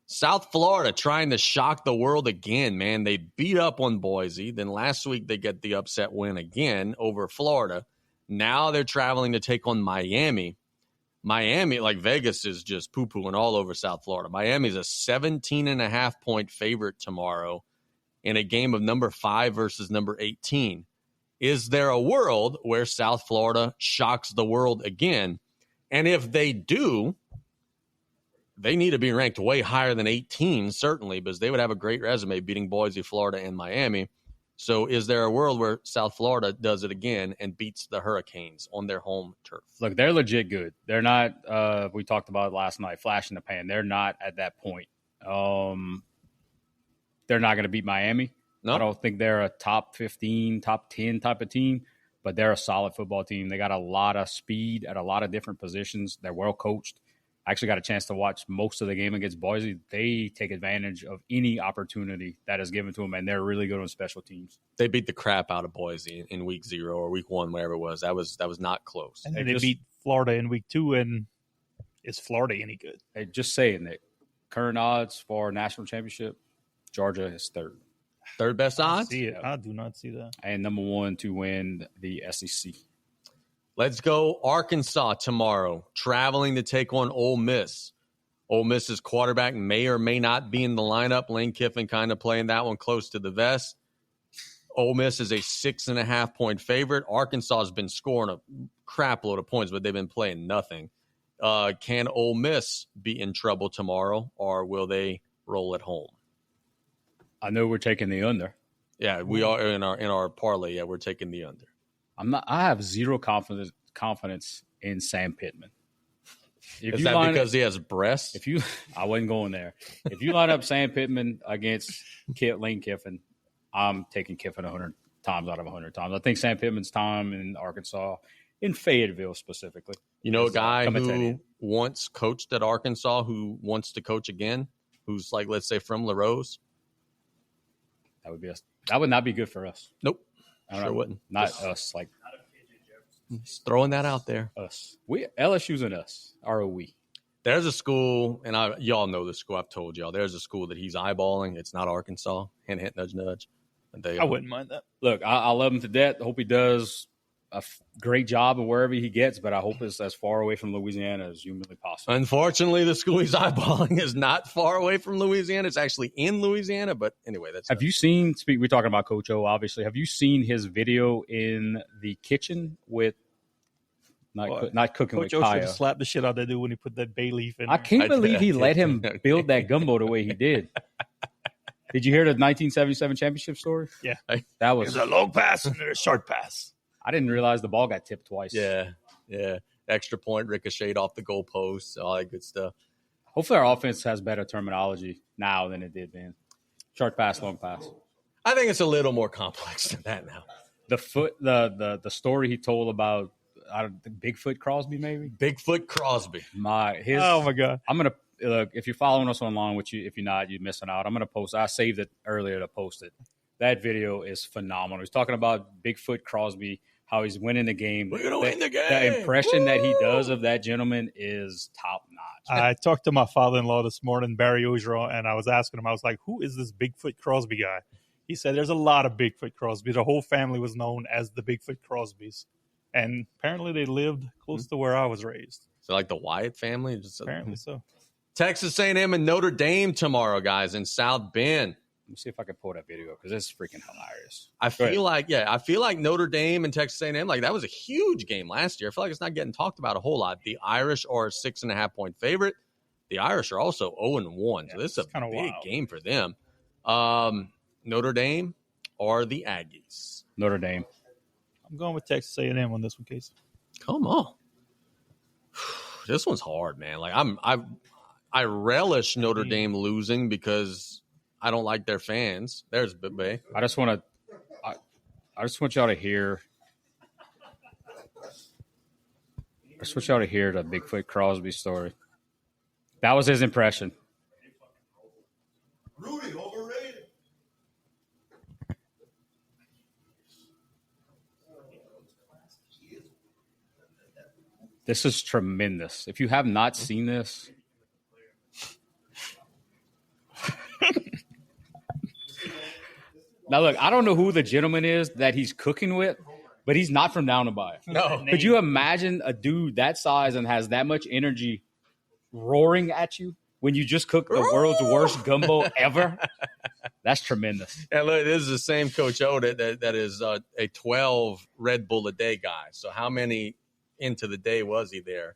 South Florida trying to shock the world again, man. They beat up on Boise. Then last week they get the upset win again over Florida. Now they're traveling to take on Miami. Miami, like Vegas, is just poo-pooing all over South Florida. Miami's a 17.5-point favorite tomorrow in a game of number 5 versus number 18. Is there a world where South Florida shocks the world again? And if they do, they need to be ranked way higher than 18, certainly, because they would have a great resume beating Boise, Florida, and Miami. So is there a world where South Florida does it again and beats the Hurricanes on their home turf? Look, they're legit good. They're not, we talked about it last night, flash in the pan. They're not at that point. They're not going to beat Miami. No? I don't think they're a top 15, top 10 type of team, but they're a solid football team. They got a lot of speed at a lot of different positions. They're well coached. I actually got a chance to watch most of the game against Boise. They take advantage of any opportunity that is given to them, and they're really good on special teams. They beat the crap out of Boise in week 0 or week 1, whatever it was. That was not close. And then They they just- beat Florida in week 2, and is Florida any good? Hey, just saying that current odds for national championship, Georgia is third. Third best I odds? see it. I do not see that. And number 1 to win the SEC. Let's go Arkansas tomorrow, traveling to take on Ole Miss. Ole Miss's quarterback may or may not be in the lineup. Lane Kiffin kind of playing that one close to the vest. Ole Miss is a 6.5-point favorite. Arkansas has been scoring a crap load of points, but they've been playing nothing. Can Ole Miss be in trouble tomorrow, or will they roll at home? I know we're taking the under. Yeah, we are in our parlay. Yeah, we're taking the under. I have zero confidence in Sam Pittman. If Is you that line because he has breasts? I wasn't going there. If you line up Sam Pittman against Lane Kiffin, I'm taking Kiffin 100 times out of 100 times. I think Sam Pittman's time in Arkansas, in Fayetteville specifically. You know, a guy Come and tell who you. once coached at Arkansas who wants to coach again, who's like, let's say, from LaRose? That would not be good for us. Nope. I don't Sure know. wouldn't. Not Just us, like throwing that out there. us. LSU's and us. Are we? There's a school, and y'all know the school. I've told y'all. There's a school that he's eyeballing. It's not Arkansas. Hint, hint, nudge, nudge. And I wouldn't mind that. Look, I love him to death. I hope he does a great job of wherever he gets, but I hope it's as far away from Louisiana as humanly possible. Unfortunately, the school he's eyeballing is not far away from Louisiana. It's actually in Louisiana, but anyway, that's Have you seen? We're talking about Coach O, obviously. Have you seen his video in the kitchen with not cooking Coach with O should Kaya? have slapped the shit out of that dude when he put that bay leaf in I there. can't I believe he did. let him build that gumbo the way he did. Did you hear the 1977 championship story? Yeah. That was. There's a long pass and there's a short pass. I didn't realize the ball got tipped twice. Yeah. Extra point, ricocheted off the goalpost, all that good stuff. Hopefully, our offense has better terminology now than it did then. Short pass, long pass. I think it's a little more complex than that now. The story he told about Bigfoot Crosby, maybe. Bigfoot Crosby. Oh my god! I'm gonna look if you're following us online. Which if you're not, you're missing out. I'm gonna post. I saved it earlier to post it. That video is phenomenal. He's talking about Bigfoot Crosby, how he's winning the game. We're gonna win the game. The impression that he Woo! does of that gentleman is top notch. I talked to my father-in-law this morning, Barry Ogeron, and I was asking him. I was like, "Who is this Bigfoot Crosby guy?" He said there's a lot of Bigfoot Crosby. The whole family was known as the Bigfoot Crosbys. And apparently they lived close to where I was raised. So like the Wyatt family? Apparently so. Texas A&M and Notre Dame tomorrow, guys, in South Bend. Let me see if I can pull that video because it's freaking hilarious. I feel like Notre Dame and Texas A&M, like that was a huge game last year. I feel like it's not getting talked about a whole lot. The Irish are a 6.5-point favorite. The Irish are also 0-1, so this is a big game for them. Notre Dame or the Aggies? Notre Dame. I'm going with Texas A&M on this one, Casey. Come on. This one's hard, man. Like I relish Notre Dame losing because I don't like their fans. There's Bay. I just want y'all to hear. I just want y'all to hear the Bigfoot Crosby story. That was his impression. Rudy overrated. This is tremendous. If you have not seen this, now look, I don't know who the gentleman is that he's cooking with, but he's not from down the bayou. No. Could you imagine a dude that size and has that much energy roaring at you when you just cook the world's worst gumbo ever? That's tremendous. And look, this is the same Coach O that is a 12 Red Bull a day guy. So how many into the day was he there?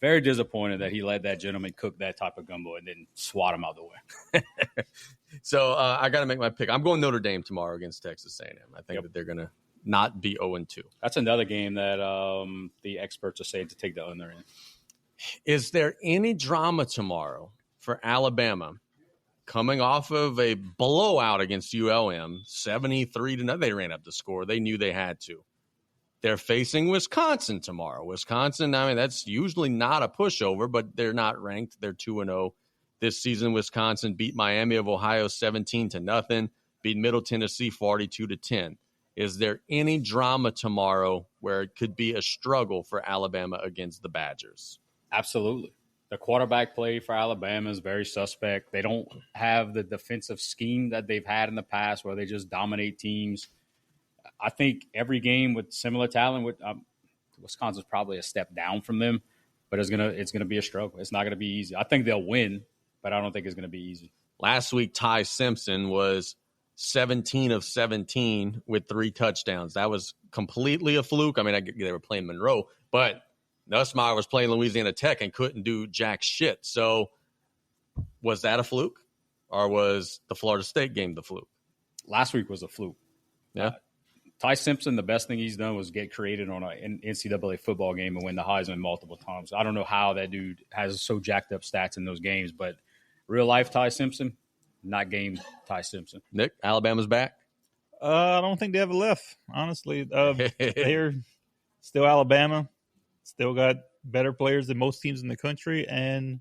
Very disappointed that he let that gentleman cook that type of gumbo and then swat him out the way. So I got to make my pick. I'm going Notre Dame tomorrow against Texas A&M. I think that they're going to not be 0-2. That's another game that the experts are saying to take the under in. Is there any drama tomorrow for Alabama coming off of a blowout against ULM, 73-0? They ran up the score. They knew they had to. They're facing Wisconsin tomorrow. Wisconsin, I mean, that's usually not a pushover, but they're not ranked. They're 2-0 this season. Wisconsin beat Miami of Ohio 17-0, beat Middle Tennessee 42-10. Is there any drama tomorrow where it could be a struggle for Alabama against the Badgers? Absolutely. The quarterback play for Alabama is very suspect. They don't have the defensive scheme that they've had in the past where they just dominate teams. I think every game with similar talent, with Wisconsin's probably a step down from them, but it's gonna be a struggle. It's not gonna be easy. I think they'll win, but I don't think it's gonna be easy. Last week, Ty Simpson was 17 of 17 with 3 touchdowns. That was completely a fluke. I mean, they were playing Monroe, but Nussmeier was playing Louisiana Tech and couldn't do jack shit. So was that a fluke, or was the Florida State game the fluke? Last week was a fluke. Yeah. Ty Simpson, the best thing he's done was get created on an NCAA football game and win the Heisman multiple times. I don't know how that dude has so jacked up stats in those games, but real life Ty Simpson, not game Ty Simpson. Nick, Alabama's back? I don't think they ever left, honestly. They're still Alabama, still got better players than most teams in the country, and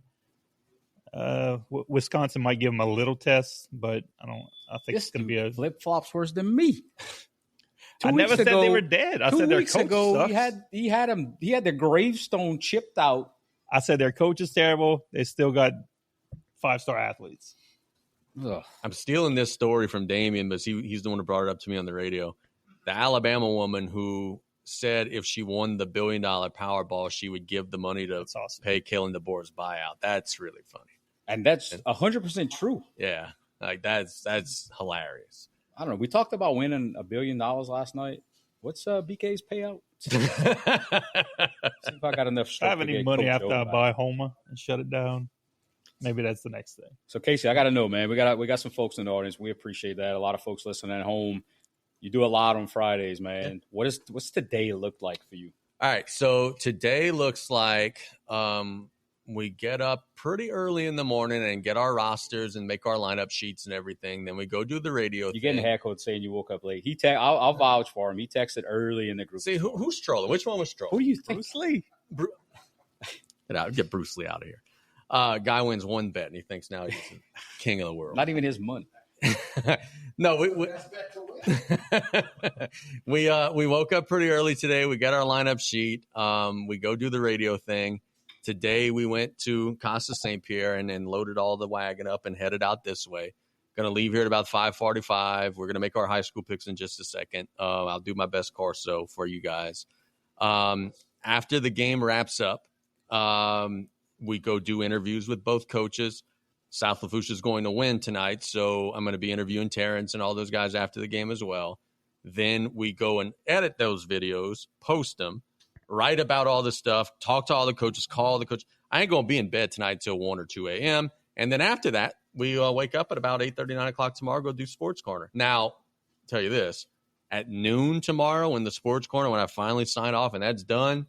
Wisconsin might give them a little test, but I think it's going to be a flip-flops worse than me. I never said they were dead. I said their coach sucks. He had the gravestone chipped out. I said their coach is terrible. They still got 5-star athletes. Ugh. I'm stealing this story from Damien, but he's the one who brought it up to me on the radio. The Alabama woman who said if she won the $1 billion Powerball, she would give the money to pay Kalen DeBoer's buyout. That's really funny. And that's 100% true. Yeah, like that's hilarious. I don't know. We talked about winning $1 billion last night. What's BK's payout? See if I got enough. I have any money after I buy Homa and shut it down. Maybe that's the next thing. So Casey, I got to know, man. We got some folks in the audience. We appreciate that. A lot of folks listening at home. You do a lot on Fridays, man. What's today look like for you? All right. So today looks like we get up pretty early in the morning and get our rosters and make our lineup sheets and everything. Then we go do the radio. You're getting a haircut saying you woke up late. I'll vouch for him. He texted early in the group. See, who's trolling? Which one was trolling? Who do you think? Bruce Lee. Get Bruce Lee out of here. Guy wins one bet and he thinks now he's the king of the world. Not even his money. No, we woke up pretty early today. We got our lineup sheet. We go do the radio thing. Today we went to Casa St. Pierre and loaded all the wagon up and headed out this way Going to leave here at about 5:45. We're going to make our high school picks in just a second. I'll do my best Corso for you guys. After the game wraps up, we go do interviews with both coaches. South Lafourche is going to win tonight, so I'm going to be interviewing Terrence and all those guys after the game as well. Then we go and edit those videos, post them, write about all the stuff, talk to all the coaches, call the coach. I ain't going to be in bed tonight till 1 or 2 a.m. And then after that, we wake up at about 8:30, 9 o'clock tomorrow, go do Sports Corner. Now, I'll tell you this, at noon tomorrow in the Sports Corner, when I finally sign off and that's done,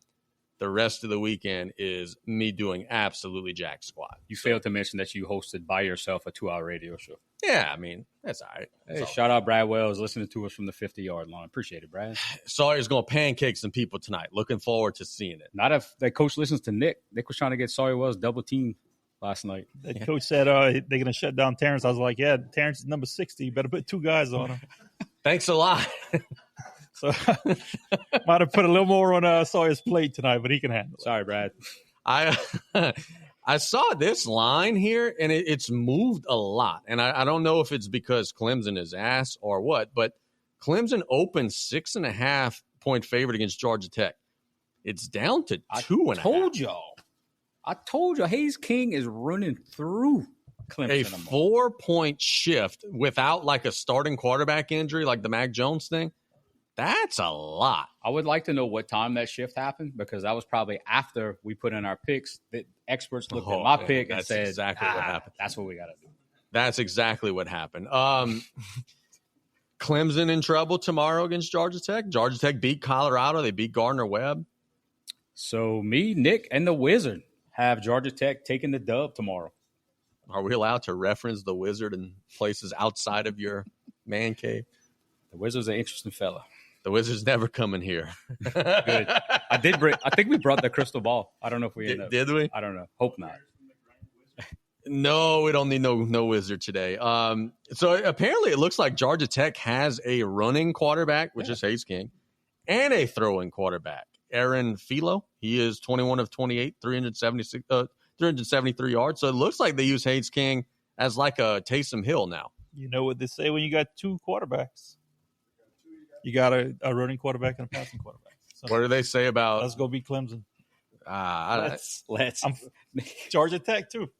the rest of the weekend is me doing absolutely jack squat. You failed to mention that you hosted by yourself a 2-hour radio show. Yeah, I mean, that's all right. Hey, shout out Brad Wells listening to us from the 50-yard line. Appreciate it, Brad. Sawyer's going to pancake some people tonight. Looking forward to seeing it. Not if that coach listens to Nick. Nick was trying to get Sawyer Wells double team last night. The coach said they're going to shut down Terrence. I was like, yeah, Terrence is number 60. You better put 2 guys on him. Thanks a lot. So might have put a little more on Sawyer's plate tonight, but he can handle it. Sorry, Brad. I saw this line here, and it's moved a lot. And I don't know if it's because Clemson is ass or what, but Clemson opened 6.5-point favorite against Georgia Tech. It's down to 2.5. I told you, Hayes King is running through Clemson. A 4-point shift without like a starting quarterback injury, like the Mac Jones thing. That's a lot. I would like to know what time that shift happened, because that was probably after we put in our picks. The experts looked at my pick and said, exactly what happened. That's what we got to do. That's exactly what happened. Clemson in trouble tomorrow against Georgia Tech. Georgia Tech beat Colorado. They beat Gardner-Webb. So me, Nick, and the Wizard have Georgia Tech taking the dub tomorrow. Are we allowed to reference the Wizard in places outside of your man cave? The Wizard's an interesting fella. The Wizard's never coming here. Good. I think we brought the crystal ball. I don't know if we ended up. Did we? I don't know. Hope not. No, we don't need no Wizard today. So apparently it looks like Georgia Tech has a running quarterback, which is Hayes King, and a throwing quarterback, Aaron Philo. He is 21 of 28, 373 yards. So it looks like they use Hayes King as like a Taysom Hill now. You know what they say when you got 2 quarterbacks. You got a running quarterback and a passing quarterback. So what do they say about? Let's go beat Clemson. Let's. Georgia Tech too.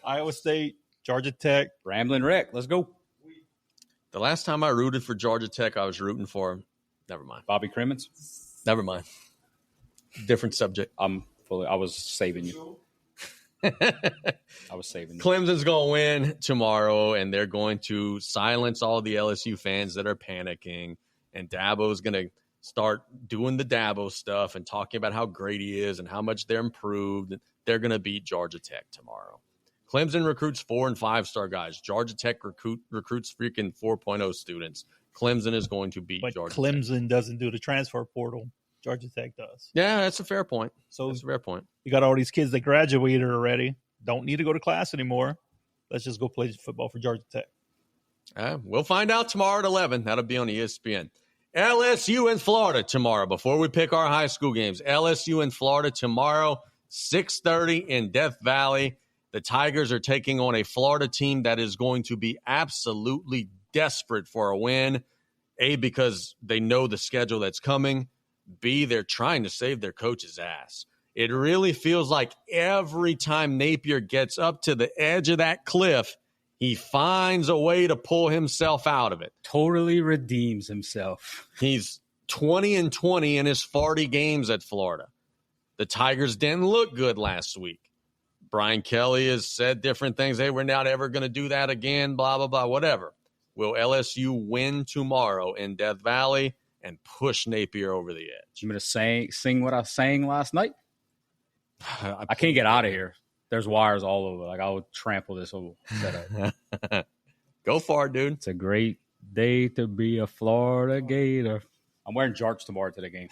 Iowa State, Georgia Tech, Ramblin' Wreck. Let's go. The last time I rooted for Georgia Tech, I was rooting for. Never mind. Bobby Crimmins. Never mind. Different subject. I was saving you. Clemson's going to win tomorrow, and they're going to silence all the LSU fans that are panicking. And Dabo's going to start doing the Dabo stuff and talking about how great he is and how much they're improved. They're going to beat Georgia Tech tomorrow. Clemson recruits 4- and 5-star guys. Georgia Tech recruits freaking 4.0 students. Clemson is going to beat Georgia Tech. Clemson doesn't do the transfer portal. Georgia Tech does. Yeah, that's a fair point. So that's a fair point. You got all these kids that graduated already. Don't need to go to class anymore. Let's just go play football for Georgia Tech. We'll find out tomorrow at 11. That'll be on ESPN. LSU in Florida tomorrow. Before we pick our high school games, LSU in Florida tomorrow, 6:30 in Death Valley. The Tigers are taking on a Florida team that is going to be absolutely desperate for a win. A, because they know the schedule that's coming. B, they're trying to save their coach's ass. It really feels like every time Napier gets up to the edge of that cliff, he finds a way to pull himself out of it. Totally redeems himself. He's 20-20 in his 40 games at Florida. The Tigers didn't look good last week. Brian Kelly has said different things. Hey, we're not ever going to do that again, blah, blah, blah, whatever. Will LSU win tomorrow in Death Valley and push Napier over the edge? You going to sing what I sang last night? I can't get out of here. There's wires all over. Like, I would trample this whole setup. Go for it, dude. It's a great day to be a Florida Gator. I'm wearing jorts tomorrow to the game.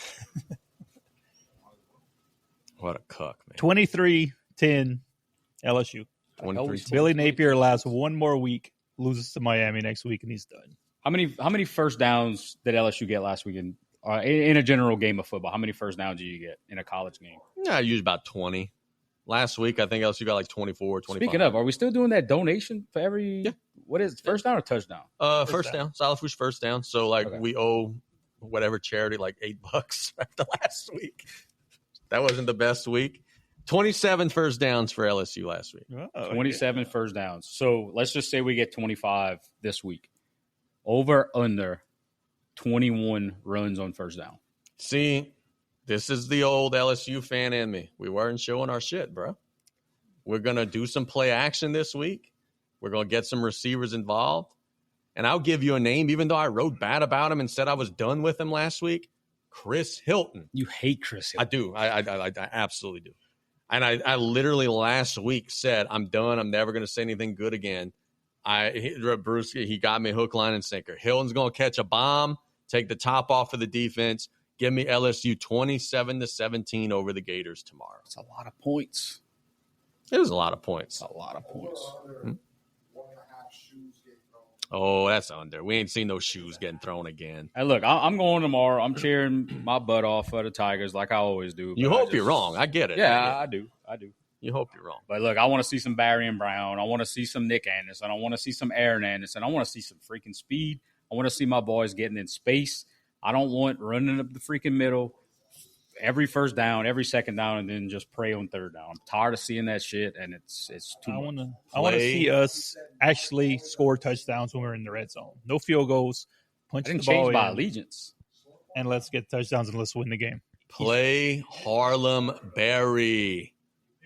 What a cuck, man. 23-10 LSU. 23. Billy Napier lasts one more week, loses to Miami next week, and he's done. How many first downs did LSU get last week in a general game of football? How many first downs do you get in a college game? Yeah, I use about 20. Last week, I think LSU got like 24, 25. Speaking of, are we still doing that donation for every? Yeah. What is it, first down or touchdown? First down. South Lafourche first down. So like we owe whatever charity like $8 after last week. That wasn't the best week. 27 first downs for LSU last week. 27 first downs. So let's just say we get 25 this week. Over under 21 runs on first down. See, this is the old LSU fan in me. We weren't showing our shit, bro. We're going to do some play action this week. We're going to get some receivers involved. And I'll give you a name, even though I wrote bad about him and said I was done with him last week. Chris Hilton. You hate Chris Hilton. I do. I absolutely do. And I literally last week said, I'm done. I'm never going to say anything good again. Bruce, he got me hook, line, and sinker. Hilton's going to catch a bomb, take the top off of the defense, give me LSU 27-17 over the Gators tomorrow. It's a lot of points. It was a lot of points. A lot of points. 1.5 shoes getting thrown. Oh, that's under. We ain't seen those shoes getting thrown again. Hey, look, I'm going tomorrow. I'm cheering my butt off for the Tigers like I always do. You hope you're wrong. I get it. Yeah, I do. You hope you're wrong. But look, I want to see some Barry and Brown. I want to see some Nick Anderson. I want to see some Aaron Anderson. I want to see some freaking speed. I want to see my boys getting in space. I don't want running up the freaking middle every first down, every second down, and then just pray on third down. I'm tired of seeing that shit, and it's too much. I want to see us actually score touchdowns when we're in the red zone. No field goals. Punch I didn't the ball change my in, allegiance. and let's get touchdowns and let's win the game. Play Harlem Berry.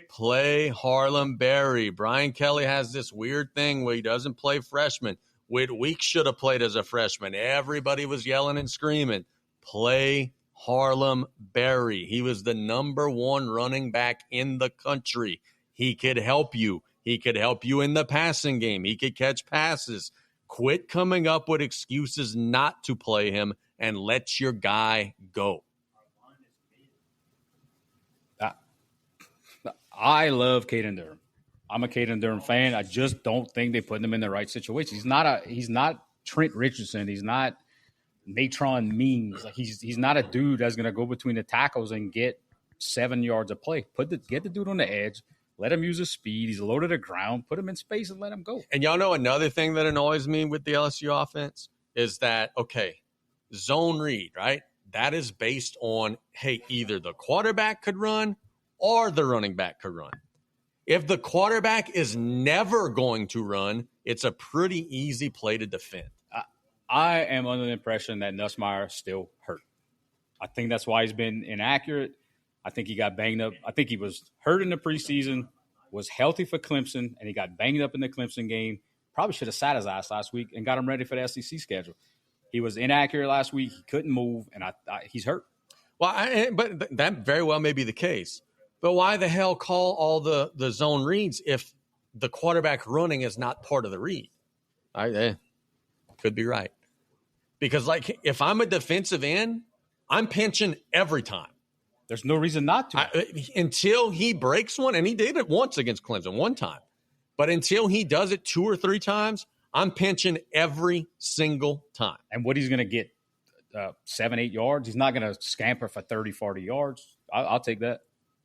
Play Harlem Berry. Brian Kelly has this weird thing where he doesn't play freshmen. Whit Weeks should have played as a freshman. Everybody was yelling and screaming. Play Harlem Berry. He was the number one running back in the country. He could help you. He could help you in the passing game. He could catch passes. Quit coming up with excuses not to play him and let your guy go. I love Caden Durham. I'm a Caden Durham fan. I just don't think they put him in the right situation. He's not Trent Richardson. He's not Natron Means. Like he's not a dude that's gonna go between the tackles and get 7 yards of play. Get the dude on the edge. Let him use his speed. He's low to the ground. Put him in space and let him go. And y'all know another thing that annoys me with the LSU offense is that, okay, zone read, right? That is based on, hey, either the quarterback could run or the running back could run. If the quarterback is never going to run, it's a pretty easy play to defend. I am under the impression that Nussmeier still hurt. I think that's why he's been inaccurate. I think he got banged up. I think he was hurt in the preseason, was healthy for Clemson, and he got banged up in the Clemson game. Probably should have sat his ass last week and got him ready for the SEC schedule. He was inaccurate last week. He couldn't move, and he's hurt. Well, but that very well may be the case. But why the hell call all the zone reads if the quarterback running is not part of the read? Could be right. Because, like, if I'm a defensive end, I'm pinching every time. There's no reason not to. Until he breaks one, and he did it once against Clemson, one time. But until he does it 2 or 3 times, I'm pinching every single time. And what he's going to get, 7, 8 yards? He's not going to scamper for 30, 40 yards. I'll take that.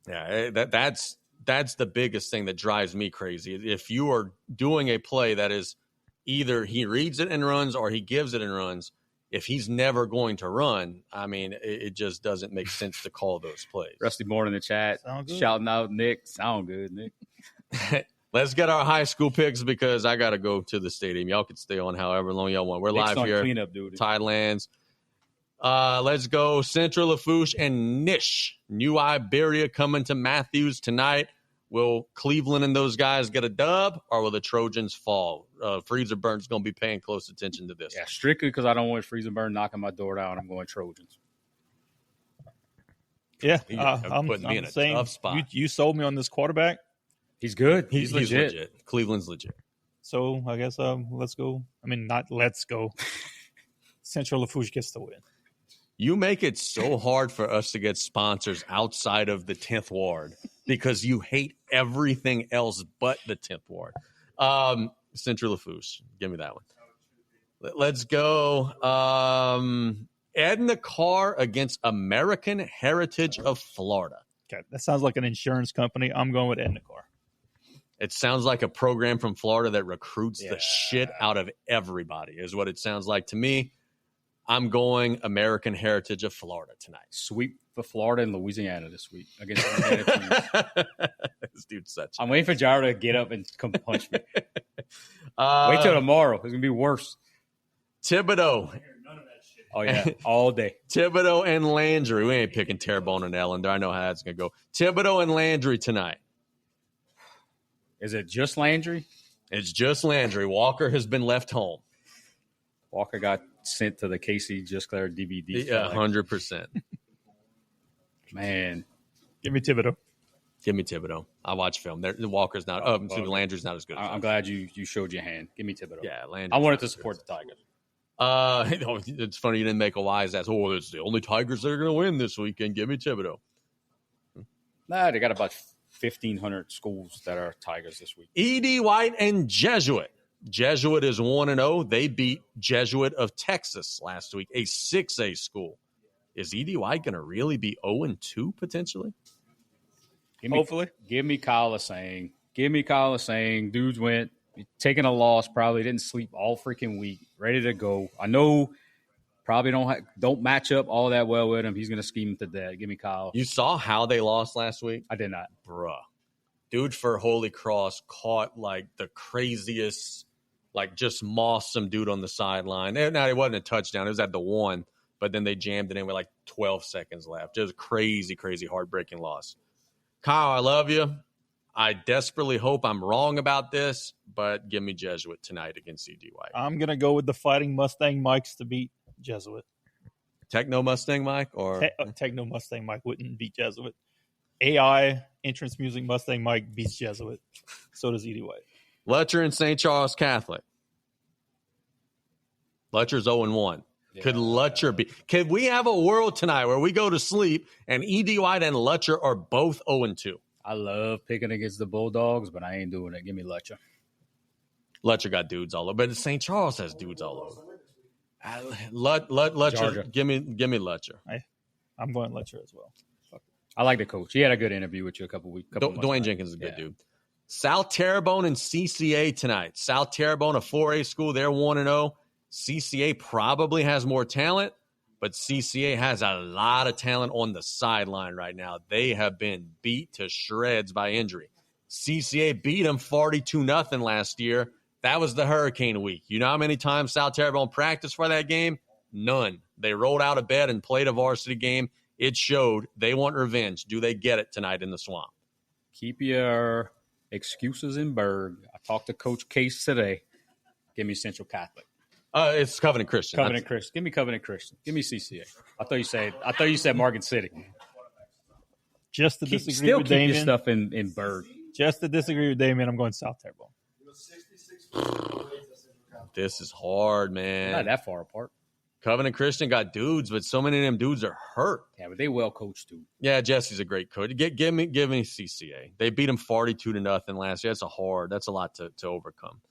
Yeah, that's the biggest thing that drives me crazy. If you are doing a play that is either he reads it and runs or he gives it and runs, if he's never going to run, I mean, it just doesn't make sense to call those plays. Rusty Moore in the chat shouting out Nick. Sound good, Nick. Let's get our high school picks because I got to go to the stadium. Y'all can stay on however long y'all want. We're Nick's live here. Cleanup duty. Tidelands. Let's go Central Lafourche and Nish. New Iberia coming to Matthews tonight. Will Cleveland and those guys get a dub, or will the Trojans fall? Freezer Burn's going to be paying close attention to this. Yeah, strictly because I don't want Freezer Burn knocking my door down. I'm going Trojans. Yeah, I'm putting me in a tough spot. You sold me on this quarterback. He's good. He's legit. Cleveland's legit. So I guess let's go. I mean, not let's go. Central Lafourche gets the win. You make it so hard for us to get sponsors outside of the 10th ward because you hate everything else but the 10th ward. Central Lafourche. Give me that one. Let's go. Edna Carr against American Heritage of Florida. Okay, that sounds like an insurance company. I'm going with Endicor. It sounds like a program from Florida that recruits the shit out of everybody, is what it sounds like to me. I'm going American Heritage of Florida tonight. Sweep for Florida and Louisiana this week against Louisiana teams. This dude's such. I'm waiting for Jairo to get up and come punch me. Wait till tomorrow. It's going to be worse. Thibodeau. Oh, yeah, all day. Thibodeau and Landry. We ain't picking Terrebonne and Ellender. I know how that's going to go. Thibodeau and Landry tonight. Is it just Landry? It's just Landry. Walker has been left home. Walker got sent to the Casey Just Claire DVD. Yeah, 100%. Man. Give me Thibodeau. Give me Thibodeau. I watch film. Walker's not. Landry's not as good. I'm glad you showed your hand. Give me Thibodeau. Yeah, Landry. I wanted to support the Tigers. It's funny you didn't make a wise ass. Oh, it's the only Tigers that are going to win this weekend. Give me Thibodeau. Nah, they got about 1,500 schools that are Tigers this week. E.D. White and Jesuit. Jesuit is 1-0. They beat Jesuit of Texas last week, a 6A school. Is E.D. White going to really be 0-2 potentially? Hopefully. Give me Kyle saying. Dudes went, taking a loss, probably didn't sleep all freaking week, ready to go. I know probably don't match up all that well with him. He's going to scheme him to death. Give me Kyle. You saw how they lost last week? I did not. Bruh. Dude for Holy Cross caught like the craziest, like just mossed some dude on the sideline. Now, it wasn't a touchdown. It was at the 1, but then they jammed it in with like 12 seconds left. Just crazy, crazy, heartbreaking loss. Kyle, I love you. I desperately hope I'm wrong about this, but give me Jesuit tonight against E.D. White. I'm going to go with the Fighting Mustang Mikes to beat Jesuit. Techno Mustang Mike? Or Techno Mustang Mike wouldn't beat Jesuit. AI entrance music Mustang Mike beats Jesuit. So does E.D. White. Letcher and St. Charles Catholic. Letcher's 0-1. Yeah. Could Letcher be? Could we have a world tonight where we go to sleep and E.D. White and Letcher are both 0-2? I love picking against the Bulldogs, but I ain't doing it. Give me Letcher. Letcher got dudes all over, but St. Charles has dudes all over. Letcher, give me Letcher. I'm going Letcher as well. I like the coach. He had a good interview with you a couple weeks. Dwayne Jenkins is a good dude. South Terrebonne and CCA tonight. South Terrebonne, a 4A school, they're 1-0. CCA probably has more talent, but CCA has a lot of talent on the sideline right now. They have been beat to shreds by injury. CCA beat them 42-0 last year. That was the Hurricane week. You know how many times South Terrebonne practiced for that game? None. They rolled out of bed and played a varsity game. It showed they want revenge. Do they get it tonight in the swamp? Keep your excuses in Berg. I talked to Coach Case today. Give me Central Catholic. It's Covenant Christian. Christian. Give me Covenant Christian. Give me CCA. I thought you said Morgan City. Just to disagree with Damien. Keep your stuff in Berg. Just to disagree with Damien, I'm going South Terrebonne. This is hard, man. Not that far apart. Covenant Christian got dudes, but so many of them dudes are hurt. Yeah, but they well coached too. Yeah, Jesse's a great coach. Give me CCA. They beat him 42-0 last year. That's a lot to overcome.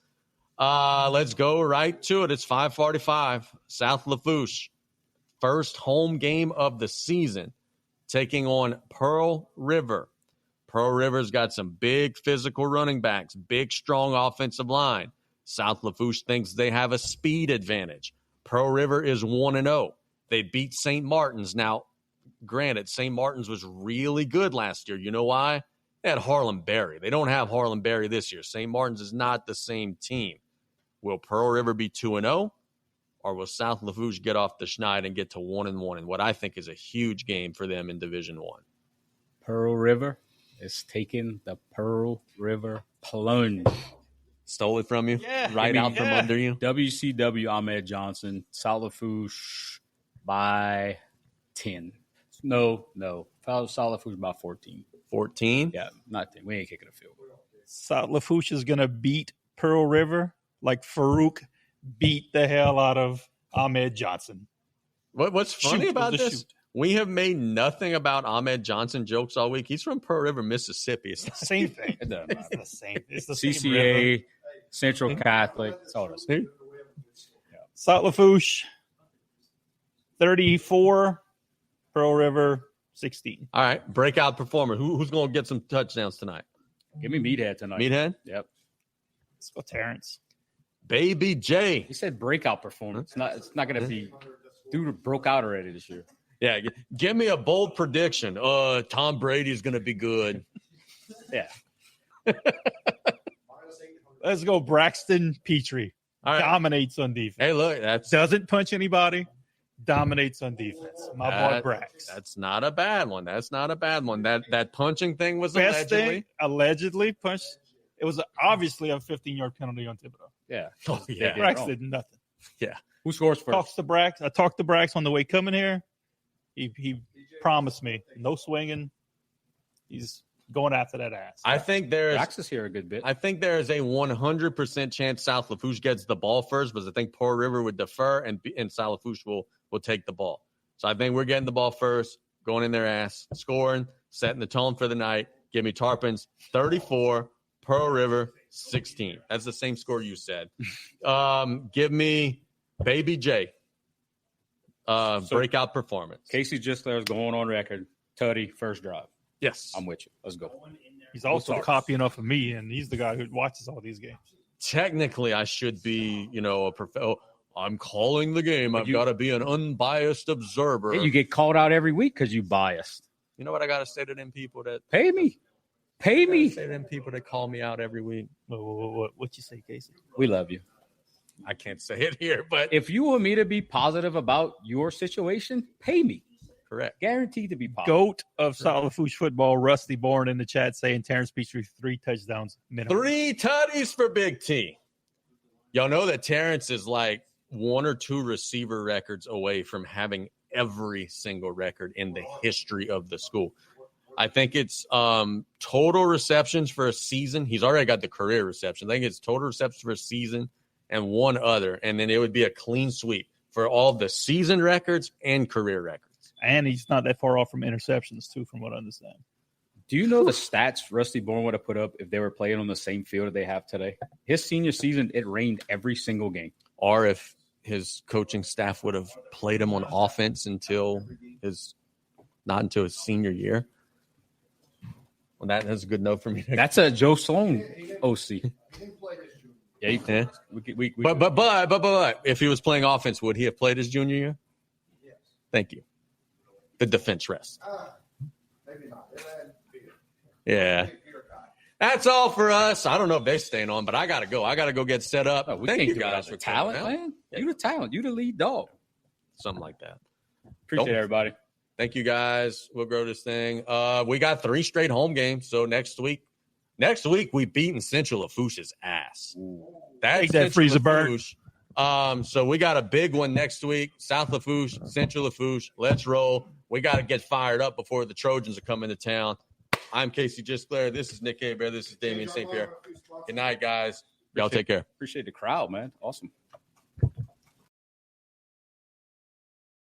Let's go right to it. It's 5:45. South Lafourche, first home game of the season, taking on Pearl River. Pearl River's got some big physical running backs, big strong offensive line. South Lafourche thinks they have a speed advantage. Pearl River is 1-0. They beat St. Martin's. Now, granted, St. Martin's was really good last year. You know why? They had Harlem Berry. They don't have Harlem Berry this year. St. Martin's is not the same team. Will Pearl River be 2-0? Or will South Lafourche get off the schneid and get to 1-1 in what I think is a huge game for them in Division I? Pearl River is taking the Pearl River plunge. Stole it from you? Yeah. Right out from under you? WCW Ahmed Johnson, South Lafourche by 10. No. South Lafourche by 14. 14? Yeah, not 10. We ain't kicking a field goal. South Lafourche is going to beat Pearl River like Farouk beat the hell out of Ahmed Johnson. What's funny about this? We have made nothing about Ahmed Johnson jokes all week. He's from Pearl River, Mississippi. It's the same thing. It doesn't matter. It's the same. It's the CCA, same river. Central Catholic. It's all the same. South Lafourche, 34. Pearl River, 16. All right, breakout performer. Who's going to get some touchdowns tonight? Give me Meathead tonight. Meathead? Yep. Let's go Terrence. Baby J. He said breakout performance. It's not going to be dude broke out already this year. Yeah, give me a bold prediction. Tom Brady's going to be good. Yeah. Let's go Braxton Pitre. All right. Dominates on defense. Hey, look, that's Doesn't punch anybody. Dominates on defense. My boy Brax. That's not a bad one. That's not a bad one. That punching thing was Best allegedly. thing, allegedly punched. It was obviously a 15-yard penalty on Thibodeau. Yeah. Oh, yeah. Brax did nothing. Yeah. Who scores first? Talks to Brax. I talked to Brax on the way coming here. He promised me no swinging. He's going after that ass. I think there's Brax is here a good bit. I think there is a 100% chance South Lafourche gets the ball first, but I think Pearl River would defer and South Lafourche will take the ball. So I think we're getting the ball first, going in their ass, scoring, setting the tone for the night. Give me Tarpons 34, Pearl River 16. That's the same score you said. Give me Baby J. Breakout performance. Casey Gisler is going on record. Tutty, first drive. Yes. I'm with you. Let's go. He's also copying off of me, and he's the guy who watches all these games. Technically, I should be, I'm calling the game. I've got to be an unbiased observer. Hey, you get called out every week because you biased. You know what I got to say to them people that Pay me. Pay me. say to them people that call me out every week? What you say, Casey? We love you. I can't say it here, but If you want me to be positive about your situation, pay me. correct. Guaranteed to be positive. GOAT of South Lafourche football, Rusty Bourne in the chat saying Terrence Pitre 3 touchdowns minimum. 3 tutties for Big T. Y'all know that Terrence is like 1 or 2 receiver records away from having every single record in the history of the school. I think it's total receptions for a season. He's already got the career reception. I think it's total receptions for a season and one other. And then it would be a clean sweep for all the season records and career records. And he's not that far off from interceptions, too, from what I understand. Do you know the stats Rusty Bourne would have put up if they were playing on the same field that they have today? His senior season, it rained every single game. Or if his coaching staff would have played him on offense not until his senior year. Well, that's a good note for me. That's a Joe Sloan OC. Yeah. But if he was playing offense, would he have played his junior year? Yes. Thank you. The defense rest. Maybe not. Yeah. That's all for us. I don't know if they're staying on, but I got to go. I got to go get set up. Oh, we Thank can't you do guys it for for talent, coming out. man. You the talent. You the lead dog. Something like that. Appreciate everybody. Thank you guys. We'll grow this thing. We got 3 straight home games. So next week we beating Central Lafourche's ass. That's Take that, Central Freezer Bird. Lafourche. So we got a big one next week. South Lafourche, Central Lafourche. Let's roll. We got to get fired up before the Trojans are coming to town. I'm Casey Gisler. This is Nick Hebert. This is Damian St. Pierre. Good night, guys. Y'all take care. Appreciate the crowd, man. Awesome.